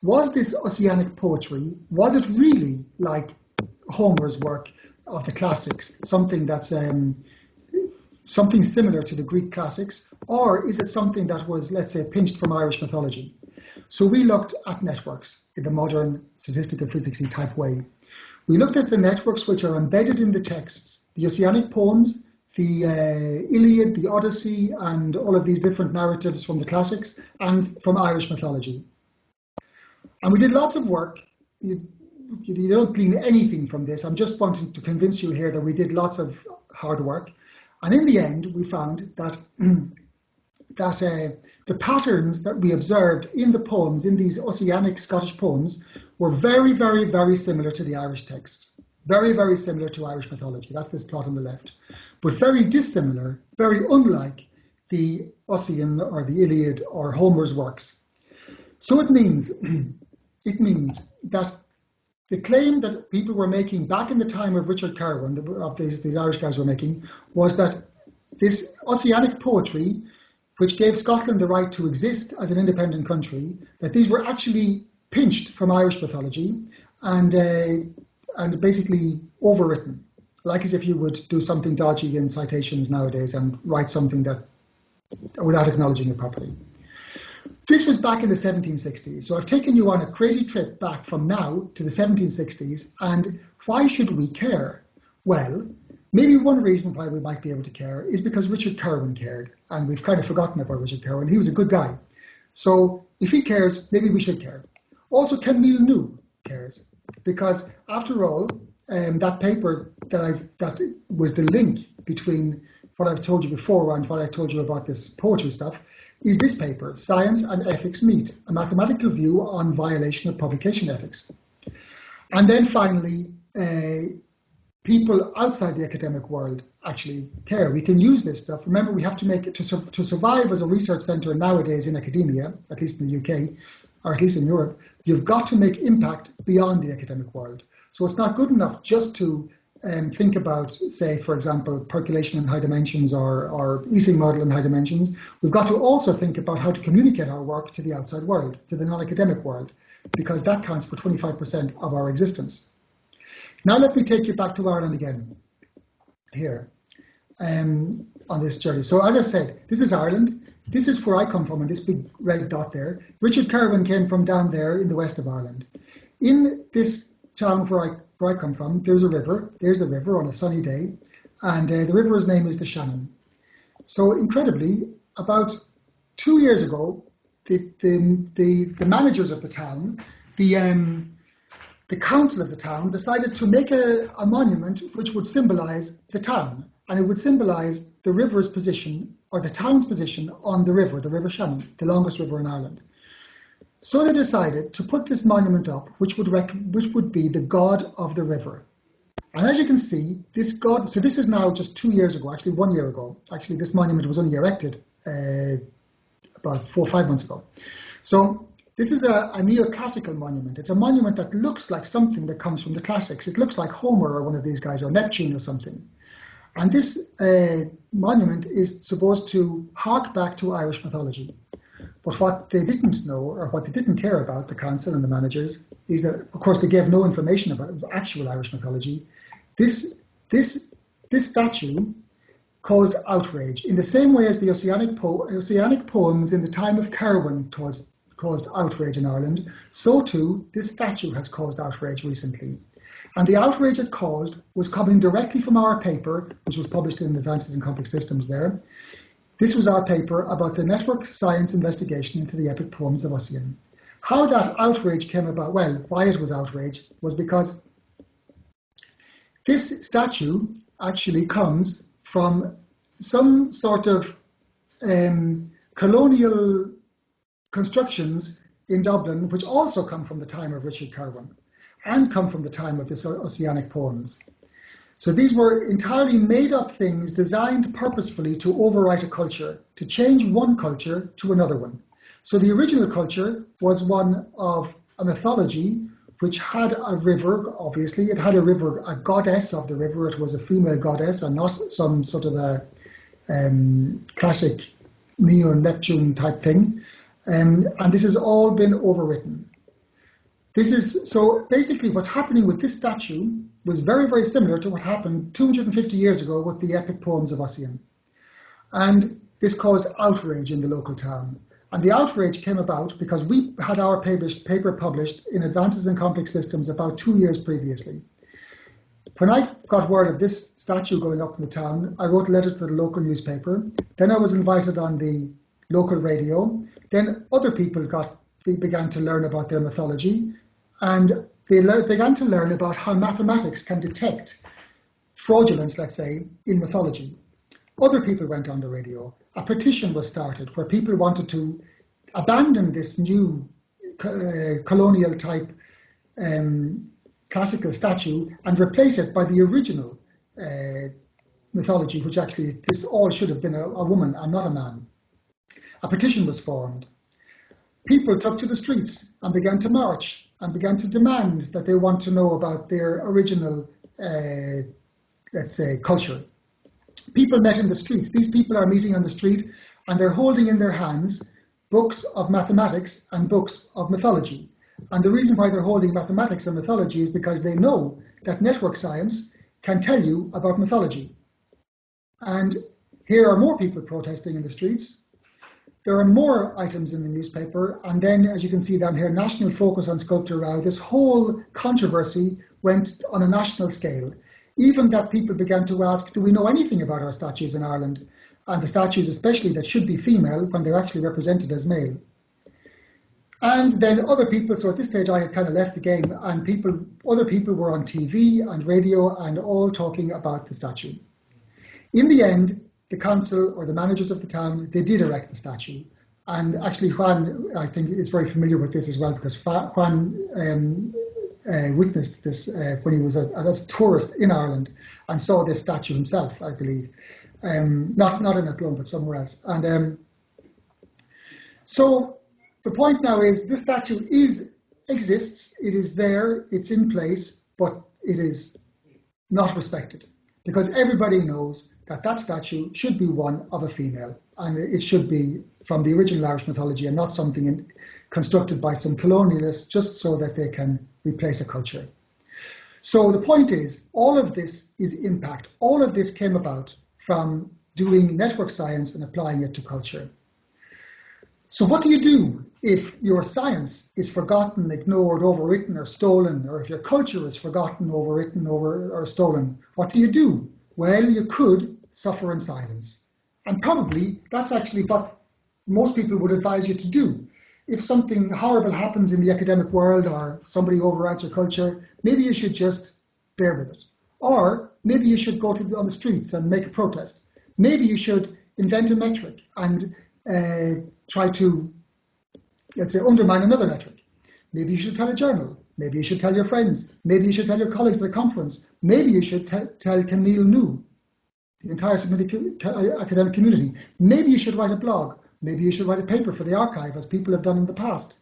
was this Ossianic poetry, was it really like Homer's work of the classics, something that's something similar to the Greek classics, or is it something that was, let's say, pinched from Irish mythology? So we looked at networks in the modern statistical physicsy type way. We looked at the networks which are embedded in the texts, the Ossianic poems, the Iliad, the Odyssey, and all of these different narratives from the classics and from Irish mythology. And we did lots of work. You don't glean anything from this. I'm just wanting to convince you here that we did lots of hard work. And in the end, we found that, the patterns that we observed in the poems, in these Ossianic Scottish poems, were very, very, very similar to the Irish texts. Very, very similar to Irish mythology. That's this plot on the left. But very dissimilar, very unlike the Ossian or the Iliad or Homer's works. So it means that the claim that people were making back in the time of Richard Kerwin, of these Irish guys were making, was that this Ossianic poetry, which gave Scotland the right to exist as an independent country, that these were actually pinched from Irish mythology and basically overwritten, like as if you would do something dodgy in citations nowadays and write something that without acknowledging it properly. This was back in the 1760s, so I've taken you on a crazy trip back from now to the 1760s, and why should we care? Well, maybe one reason why we might be able to care is because Richard Kerwin cared, and we've kind of forgotten about Richard Kerwin. He was a good guy. So if he cares, maybe we should care. Also, Camille New cares, because after all, that paper that was the link between what I've told you before and what I told you about this poetry stuff, is this paper, Science and Ethics Meet, a mathematical view on violation of publication ethics. And then finally, people outside the academic world actually care. We can use this stuff. Remember, we have to make it to survive as a research centre nowadays in academia, at least in the UK, or at least in Europe, you've got to make impact beyond the academic world. So it's not good enough just to think about, say, for example, percolation in high dimensions or Ising model in high dimensions. We've got to also think about how to communicate our work to the outside world, to the non-academic world, because that counts for 25% of our existence. Now let me take you back to Ireland again, here, on this journey. So as I said, this is Ireland. This is where I come from, and this big red dot there. Richard Kerwin came from down there in the west of Ireland. In this town where I come from, there's a river. There's the river on a sunny day, and the river's name is the Shannon. So incredibly, about 2 years ago, the managers of the town, the council of the town, decided to make a monument which would symbolize the town. and it would symbolize the river's position, or the town's position on the River Shannon, the longest river in Ireland. So they decided to put this monument up, which would be the god of the river. And as you can see, this god, so this is now just 2 years ago, actually 1 year ago. Actually, this monument was only erected about 4 or 5 months ago. So this is a neoclassical monument. It's a monument that looks like something that comes from the classics. It looks like Homer or one of these guys, or Neptune or something. And this monument is supposed to hark back to Irish mythology. But what they didn't know, or what they didn't care about, the council and the managers, is that, of course, they gave no information about actual Irish mythology. This statue caused outrage in the same way as the Oceanic poems in the time of Carwin caused outrage in Ireland. So too, this statue has caused outrage recently. And the outrage it caused was coming directly from our paper, which was published in Advances in Complex Systems there. This was our paper about the network science investigation into the epic poems of Ossian. How that outrage came about, well, why it was outrage, was because this statue actually comes from some sort of colonial constructions in Dublin, which also come from the time of Richard Carwin and come from the time of the Oceanic poems. So these were entirely made up things designed purposefully to overwrite a culture, to change one culture to another one. So the original culture was one of a mythology which had a river, obviously. It had a river, a goddess of the river. It was a female goddess and not some sort of a classic Neo-Neptune type thing. And this has all been overwritten. So basically what's happening with this statue was very, very similar to what happened 250 years ago with the epic poems of Ossian. And this caused outrage in the local town. And the outrage came about because we had our paper published in Advances in Complex Systems about 2 years previously. When I got word of this statue going up in the town, I wrote a letter to the local newspaper. Then I was invited on the local radio. Then other people began to learn about their mythology. And they began to learn about how mathematics can detect fraudulence, let's say, in mythology. Other people went on the radio. A petition was started where people wanted to abandon this new colonial type classical statue and replace it by the original mythology, which actually this all should have been a woman and not a man. A petition was formed. People took to the streets and began to march and began to demand that they want to know about their original, let's say, culture. People met in the streets. These people are meeting on the street and they're holding in their hands books of mathematics and books of mythology. And the reason why they're holding mathematics and mythology is because they know that network science can tell you about mythology. And here are more people protesting in the streets. There are more items in the newspaper, and then, as you can see down here, national focus on sculpture row. This whole controversy went on a national scale. Even that people began to ask, do we know anything about our statues in Ireland? And the statues especially that should be female when they're actually represented as male. And then other people, so at this stage I had kind of left the game, and other people were on TV and radio and all talking about the statue. In the end, the council or the managers of the town, they did erect the statue. And actually Juan, I think, is very familiar with this as well, because Juan witnessed this when he was a tourist in Ireland and saw this statue himself, I believe. Not in Athlone, but somewhere else. And so the point now is this statue exists, it is there, it's in place, but it is not respected. Because everybody knows that that statue should be one of a female, and it should be from the original Irish mythology and not something constructed by some colonialists just so that they can replace a culture. So the point is, all of this is impact. All of this came about from doing network science and applying it to culture. So what do you do if your science is forgotten, ignored, overwritten, or stolen, or if your culture is forgotten, overwritten, or stolen? What do you do? Well, you could suffer in silence. And probably that's actually what most people would advise you to do. If something horrible happens in the academic world or somebody overrides your culture, maybe you should just bear with it. Or maybe you should go on the streets and make a protest. Maybe you should invent a metric and try to, let's say, undermine another metric. Maybe you should tell a journal. Maybe you should tell your friends. Maybe you should tell your colleagues at a conference. Maybe you should tell Camille New, the entire academic community. Maybe you should write a blog. Maybe you should write a paper for the archive, as people have done in the past.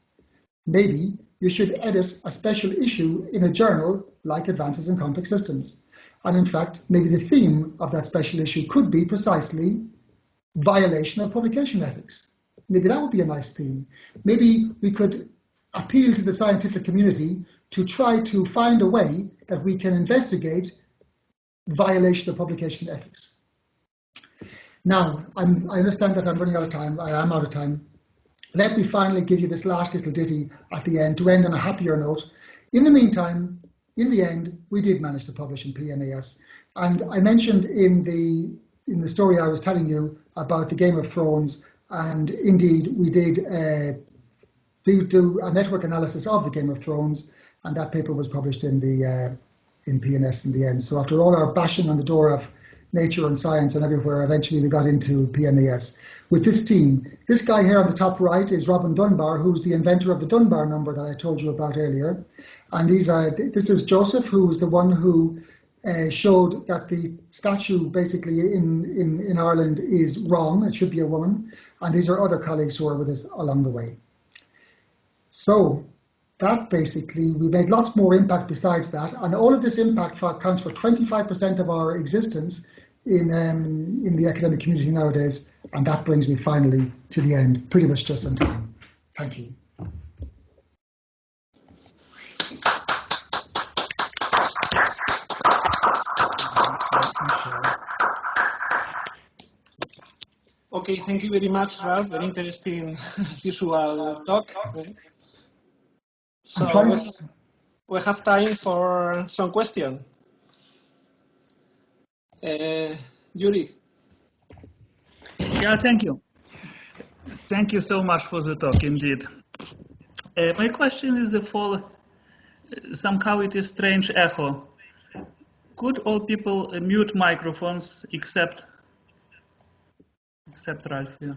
Maybe you should edit a special issue in a journal like Advances in Complex Systems. And in fact, maybe the theme of that special issue could be precisely violation of publication ethics. Maybe that would be a nice theme. Maybe we could appeal to the scientific community to try to find a way that we can investigate violation of publication ethics. Now, I understand that I'm running out of time. I am out of time. Let me finally give you this last little ditty at the end to end on a happier note. In the meantime, in the end, we did manage to publish in PNAS. And I mentioned in the story I was telling you about the Game of Thrones, and indeed we did do a network analysis of the Game of Thrones, and that paper was published in PNAS in the end. So after all our bashing on the door of Nature and Science and everywhere, eventually we got into PNAS with this team. This guy here on the top right is Robin Dunbar, who's the inventor of the Dunbar number that I told you about earlier. And this is Joseph, who was the one who showed that the statue basically in Ireland is wrong. It should be a woman. And these are other colleagues who are with us along the way. So that basically, we made lots more impact besides that. And all of this impact accounts for 25% of our existence in the academic community nowadays. And that brings me finally to the end, pretty much just on time. Thank you. Okay, thank you very much, Ralph. Very interesting, as usual, talk. So we have time for some questions. Yuri. Yeah, thank you. Thank you so much for the talk, indeed. My question is the following. Somehow it is strange echo. Could all people mute microphones except Ralph? Yeah.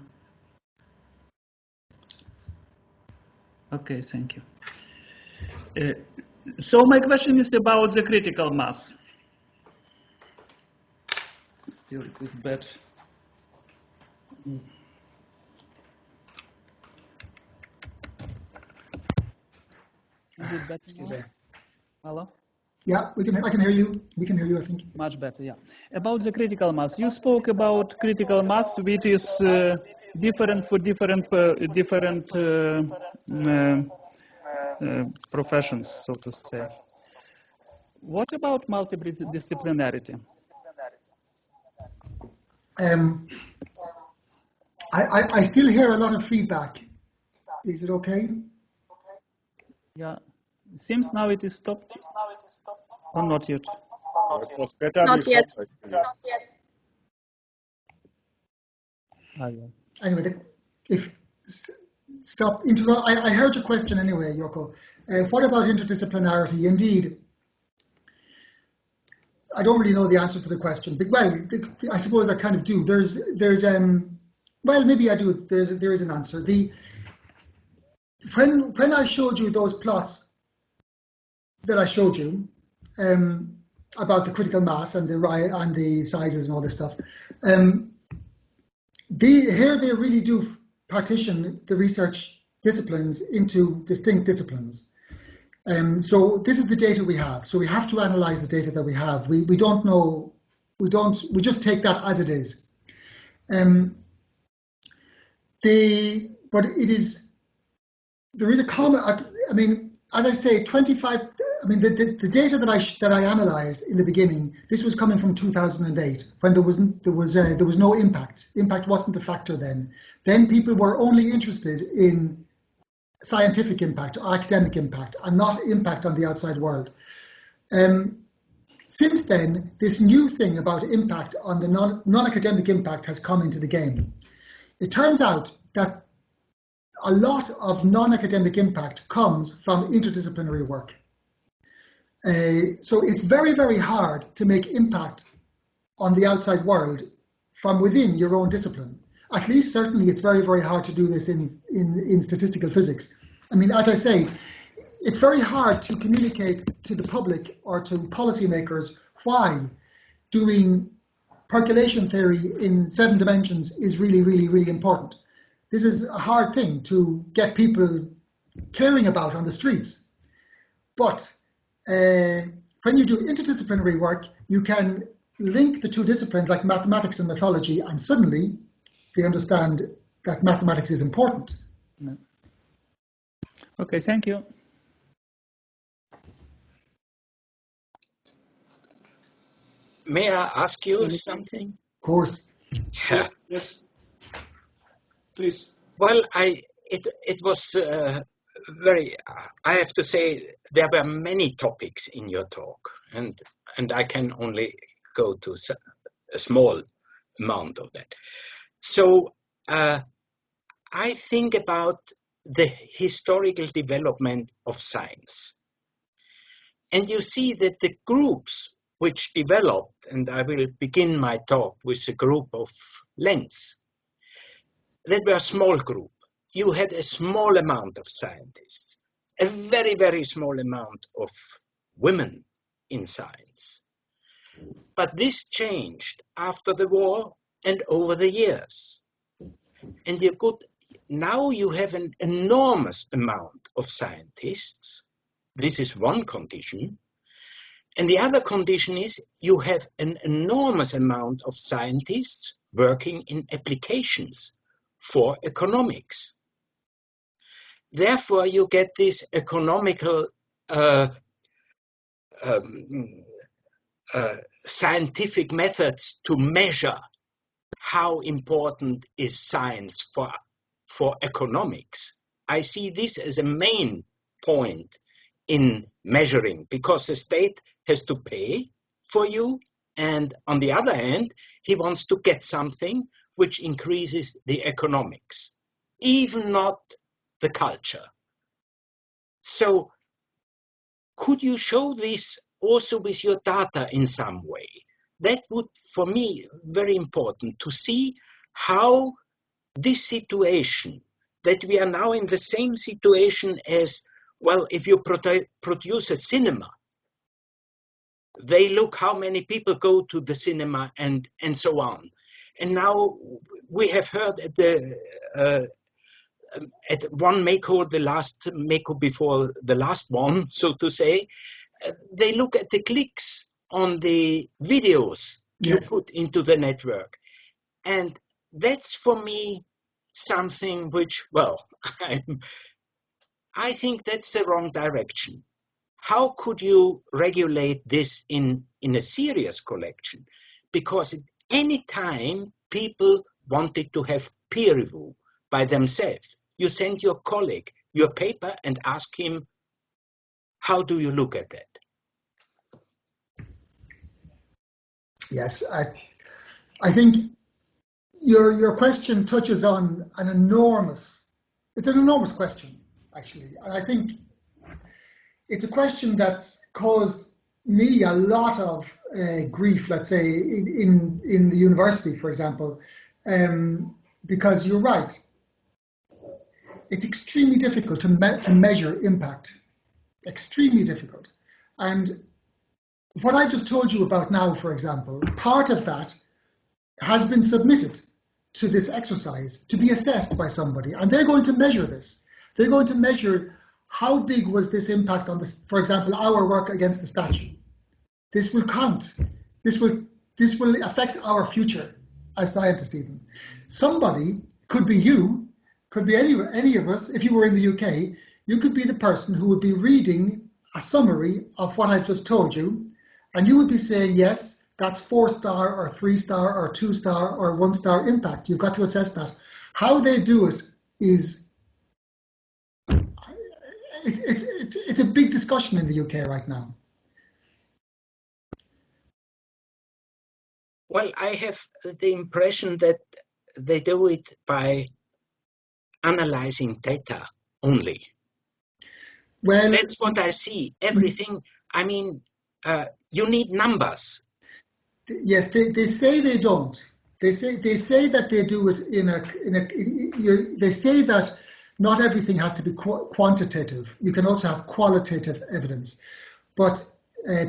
Okay, thank you. So my question is about the critical mass. Still, it is bad. Is it better now? Hello? Yeah, I can hear you. We can hear you, I think. Much better, yeah. About the critical mass. You spoke about critical mass, which is different for different professions, so to say. What about multidisciplinarity? I still hear a lot of feedback. Is it okay? Yeah. Seems now it is stopped. Or not yet? It was better Not yet. Not yet. Anyway, I heard your question anyway, Yoko. What about interdisciplinarity? Indeed, I don't really know the answer to the question, but well, I suppose I kind of do. Well, maybe I do. There is an answer. When I showed you those plots that I showed you about the critical mass and the sizes and all this stuff, here they really do partition the research disciplines into distinct disciplines. So this is the data we have. So we have to analyze the data that we have. We don't know. We just take that as it is. But it is. There is a comment. I mean, as I say, 25. I mean, the data that I analysed in the beginning, this was coming from 2008, when there was no impact. Impact wasn't a factor then. Then people were only interested in scientific impact, or academic impact, and not impact on the outside world. Since then, this new thing about impact on the non-academic impact has come into the game. It turns out that a lot of non-academic impact comes from interdisciplinary work. So it's very, very hard to make impact on the outside world from within your own discipline. At least certainly it's very, very hard to do this in statistical physics. I mean, as I say, it's very hard to communicate to the public or to policymakers why doing percolation theory in 7 dimensions is really, really, really important. This is a hard thing to get people caring about on the streets. But when you do interdisciplinary work, you can link the 2 disciplines like mathematics and mythology, and suddenly they understand that mathematics is important. Okay, thank you. May I ask you something? Of course. Yes, yes. Please. Well, it was very. I have to say there were many topics in your talk, and I can only go to a small amount of that. So I think about the historical development of science, and you see that the groups which developed, and I will begin my talk with a group of Lens, that were a small group. You had a small amount of scientists, a very, very small amount of women in science. But this changed after the war and over the years. And now you have an enormous amount of scientists. This is one condition. And the other condition is you have an enormous amount of scientists working in applications for economics. Therefore, you get these economical scientific methods to measure how important is science for economics. I see this as a main point in measuring, because the state has to pay for you, and on the other hand, he wants to get something which increases the economics, even not the culture. So could you show this also with your data in some way? That would, for me, very important to see how this situation, that we are now in the same situation as, well, if you produce a cinema, they look how many people go to the cinema and so on. And now we have heard at one Mako, the last Mako before the last one, so to say, they look at the clicks on the videos you put into the network. And that's for me something which, well, I think that's the wrong direction. How could you regulate this in a serious collection? Because at any time people wanted to have peer review by themselves. You send your colleague your paper and ask him, how do you look at that? Yes, I think your question touches on an enormous question, actually. And I think it's a question that's caused me a lot of grief, let's say, in the university, for example, because you're right. It's extremely difficult to measure impact, extremely difficult. And what I just told you about now, for example, part of that has been submitted to this exercise to be assessed by somebody, and they're going to measure this. They're going to measure how big was this impact on this, for example, our work against the statue. This will count. This will affect our future as scientists even. Somebody, could be you, could be any of us, if you were in the UK, you could be the person who would be reading a summary of what I've just told you, and you would be saying, yes, that's 4-star or 3-star or 2-star or 1-star impact. You've got to assess that. How they do it is, it's a big discussion in the UK right now. Well, I have the impression that they do it by analyzing data only. Well, that's what I see. Everything, I mean, you need numbers. Yes, they say they don't. They say that they do it they say that not everything has to be quantitative. You can also have qualitative evidence. But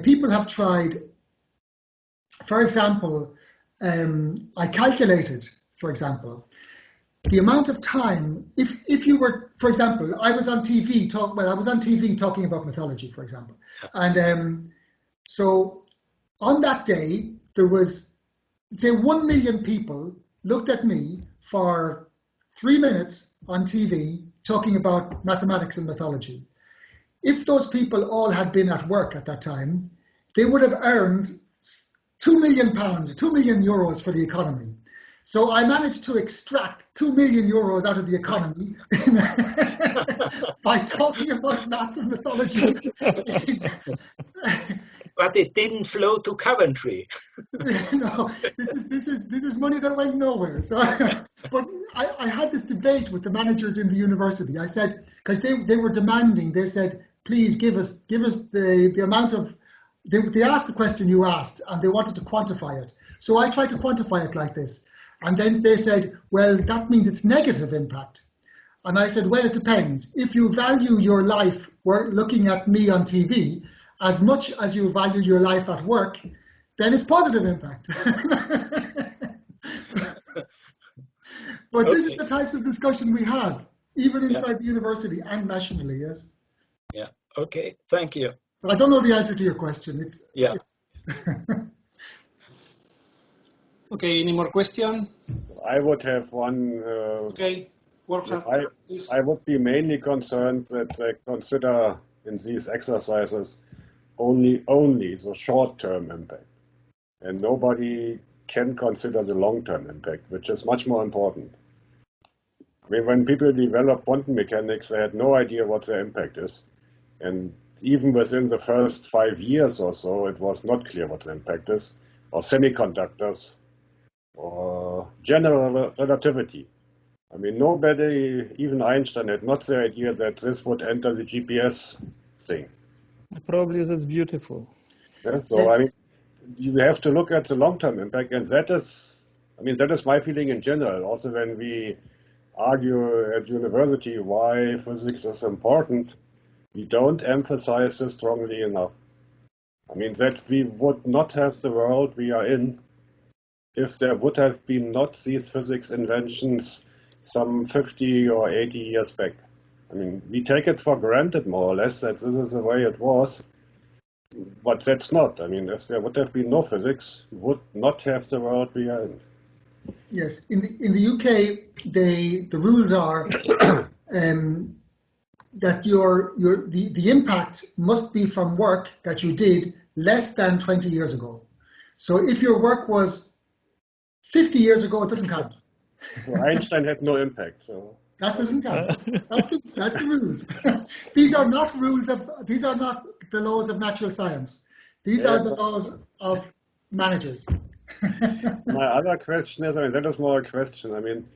people have tried, for example, I calculated, for example, the amount of time, if you were, for example, I was on TV talking about mythology, for example. And so on that day, there was, say, 1 million people looked at me for 3 minutes on TV talking about mathematics and mythology. If those people all had been at work at that time, they would have earned £2 million, €2 million for the economy. So I managed to extract €2 million out of the economy by talking about maths and mythology. But it didn't flow to Coventry. No, this is money that went nowhere. So, but I had this debate with the managers in the university. I said, because they were demanding, they said, please give us the amount of. They asked the question you asked, and they wanted to quantify it. So I tried to quantify it like this. And then they said, well, that means it's negative impact. And I said, well, it depends. If you value your life looking at me on TV as much as you value your life at work, then it's positive impact. But this is the types of discussion we had, even inside the university and nationally, yes. Yeah, okay, thank you. I don't know the answer to your question. It's Okay, any more question? I would have one. Okay, please. I would be mainly concerned that they consider in these exercises only the short-term impact, and nobody can consider the long-term impact, which is much more important. I mean, when people developed quantum mechanics, they had no idea what their impact is, and even within the first 5 years or so, it was not clear what the impact is, or semiconductors, or general relativity. I mean, nobody, even Einstein, had not the idea that this would enter the GPS thing. Probably that's beautiful. Yeah, so, I mean, you have to look at the long-term impact, and that is my feeling in general. Also, when we argue at university why physics is important, we don't emphasize this strongly enough. I mean, that we would not have the world we are in if there would have been not these physics inventions some 50 or 80 years back. I mean, we take it for granted more or less that this is the way it was, but that's not. I mean, if there would have been no physics, we would not have the world we are in. Yes, in the UK, the rules are that the impact must be from work that you did less than 20 years ago. So if your work was 50 years ago, it doesn't count. Well, Einstein had no impact, so that doesn't count. That's the rules. These are not the laws of natural science. These are the laws of managers. My other question is, I mean, that is more a question. I mean,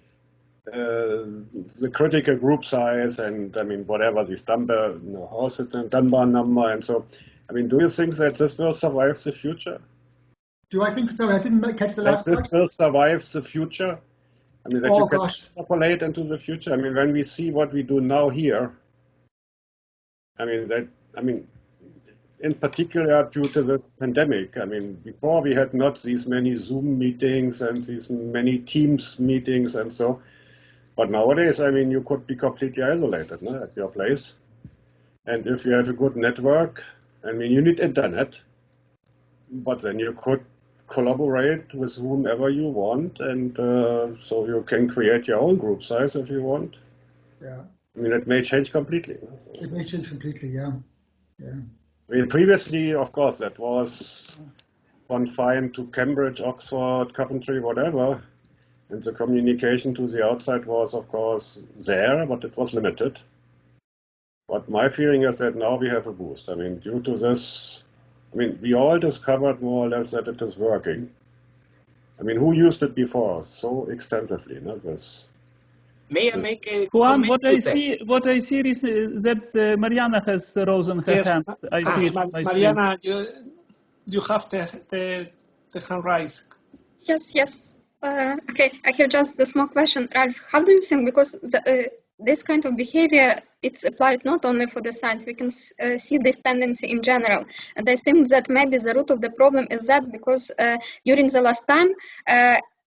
the critical group size and, I mean, whatever, this Dunbar, Dunbar number and so, I mean, do you think that this will survive the future? Do I think so? I didn't catch the last part. This will survive the future? I mean, that you can extrapolate into the future? I mean, when we see what we do now here, I mean, in particular due to the pandemic. I mean, before we had not these many Zoom meetings and these many Teams meetings and so. But nowadays, I mean, you could be completely isolated at your place. And if you have a good network, I mean, you need internet, but then you could collaborate with whomever you want, and so you can create your own group size if you want. Yeah. I mean, it may change completely. It may change completely, yeah. Yeah. I mean, previously, of course, that was confined to Cambridge, Oxford, Coventry, whatever. And the communication to the outside was, of course, there, but it was limited. But my feeling is that now we have a boost. I mean, due to this, I mean, we all discovered more or less that it is working. I mean, who used it before so extensively? May I make a Juan, comment to that? what I see is that Mariana has risen her Yes, hand. I see it on my screen. Mariana, you have the hand raised. Yes. Okay, I have just a small question. Ralph, how do you think, because this kind of behavior, it's applied not only for the science, we can see this tendency in general. And I think that maybe the root of the problem is that because during the last time,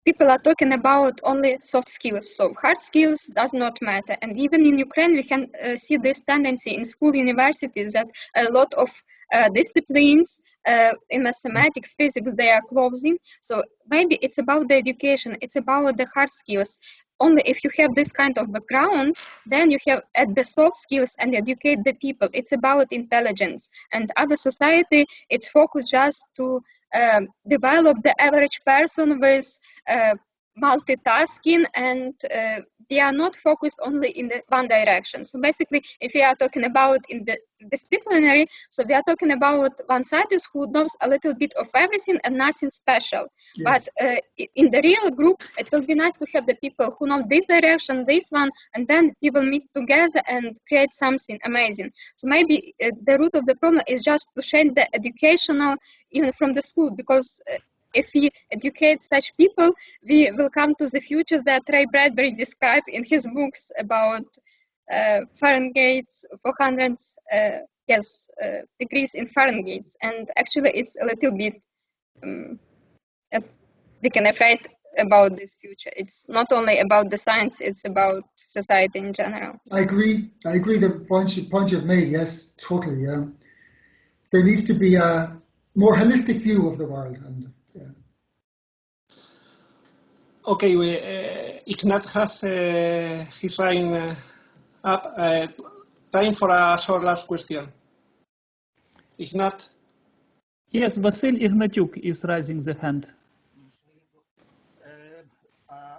people are talking about only soft skills, so hard skills does not matter. And even in Ukraine, we can see this tendency in school universities that a lot of disciplines in mathematics, physics, they are closing. So maybe it's about the education, it's about the hard skills. Only if you have this kind of background, then you have at the soft skills and educate the people. It's about intelligence. And our society, it's focused just to develop the average person with multitasking, and we are not focused only in the one direction. So basically, if we are talking about in the disciplinary, so we are talking about one scientist who knows a little bit of everything and nothing special. Yes. But in the real group, it will be nice to have the people who know this direction, this one, and then we will meet together and create something amazing. So maybe the root of the problem is just to change the educational even from the school, because if we educate such people, we will come to the future that Ray Bradbury described in his books about Fahrenheit 400 degrees in Fahrenheit. And actually, it's a little bit we can afraid about this future. It's not only about the science; it's about society in general. I agree. The point you've made. Yes, totally. Yeah. There needs to be a more holistic view of the world. And yeah. Okay, Ignat has his line up. Time for a short last question. Ignat? Yes, Vasil Ignatyuk is raising the hand.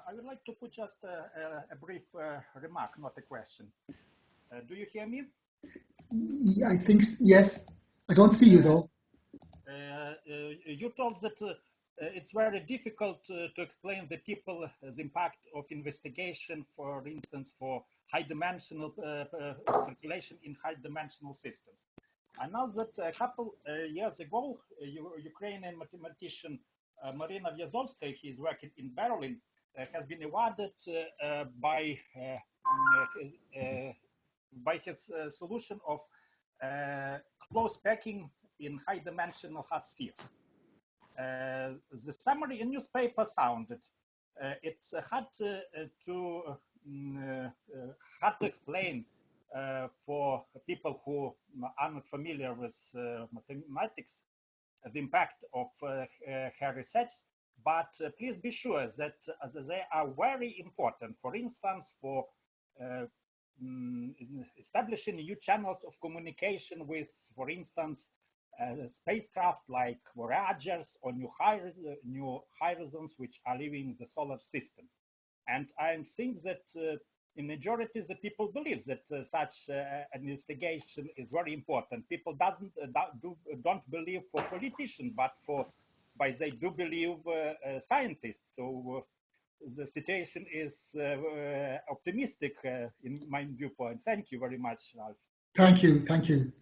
I would like to put just a brief remark, not a question. Do you hear me? I think yes. I don't see you though. You told that it's very difficult to explain the people the impact of investigation, for instance, for high-dimensional calculation in high-dimensional systems. I know that a couple years ago, Ukrainian mathematician Marina Vyazovskaya, he is working in Berlin, has been awarded by his solution of close packing in high-dimensional hard spheres. The summary in newspaper sounded it's hard to explain for people who are not familiar with mathematics the impact of her research, but please be sure that they are very important. For instance, for establishing new channels of communication with, for instance, spacecraft like Voyagers or new horizons which are leaving the solar system. And I think that in majority the people believe that such an investigation is very important. People don't believe for politicians, but they do believe scientists. So the situation is optimistic in my viewpoint. Thank you very much, Ralph. Thank you.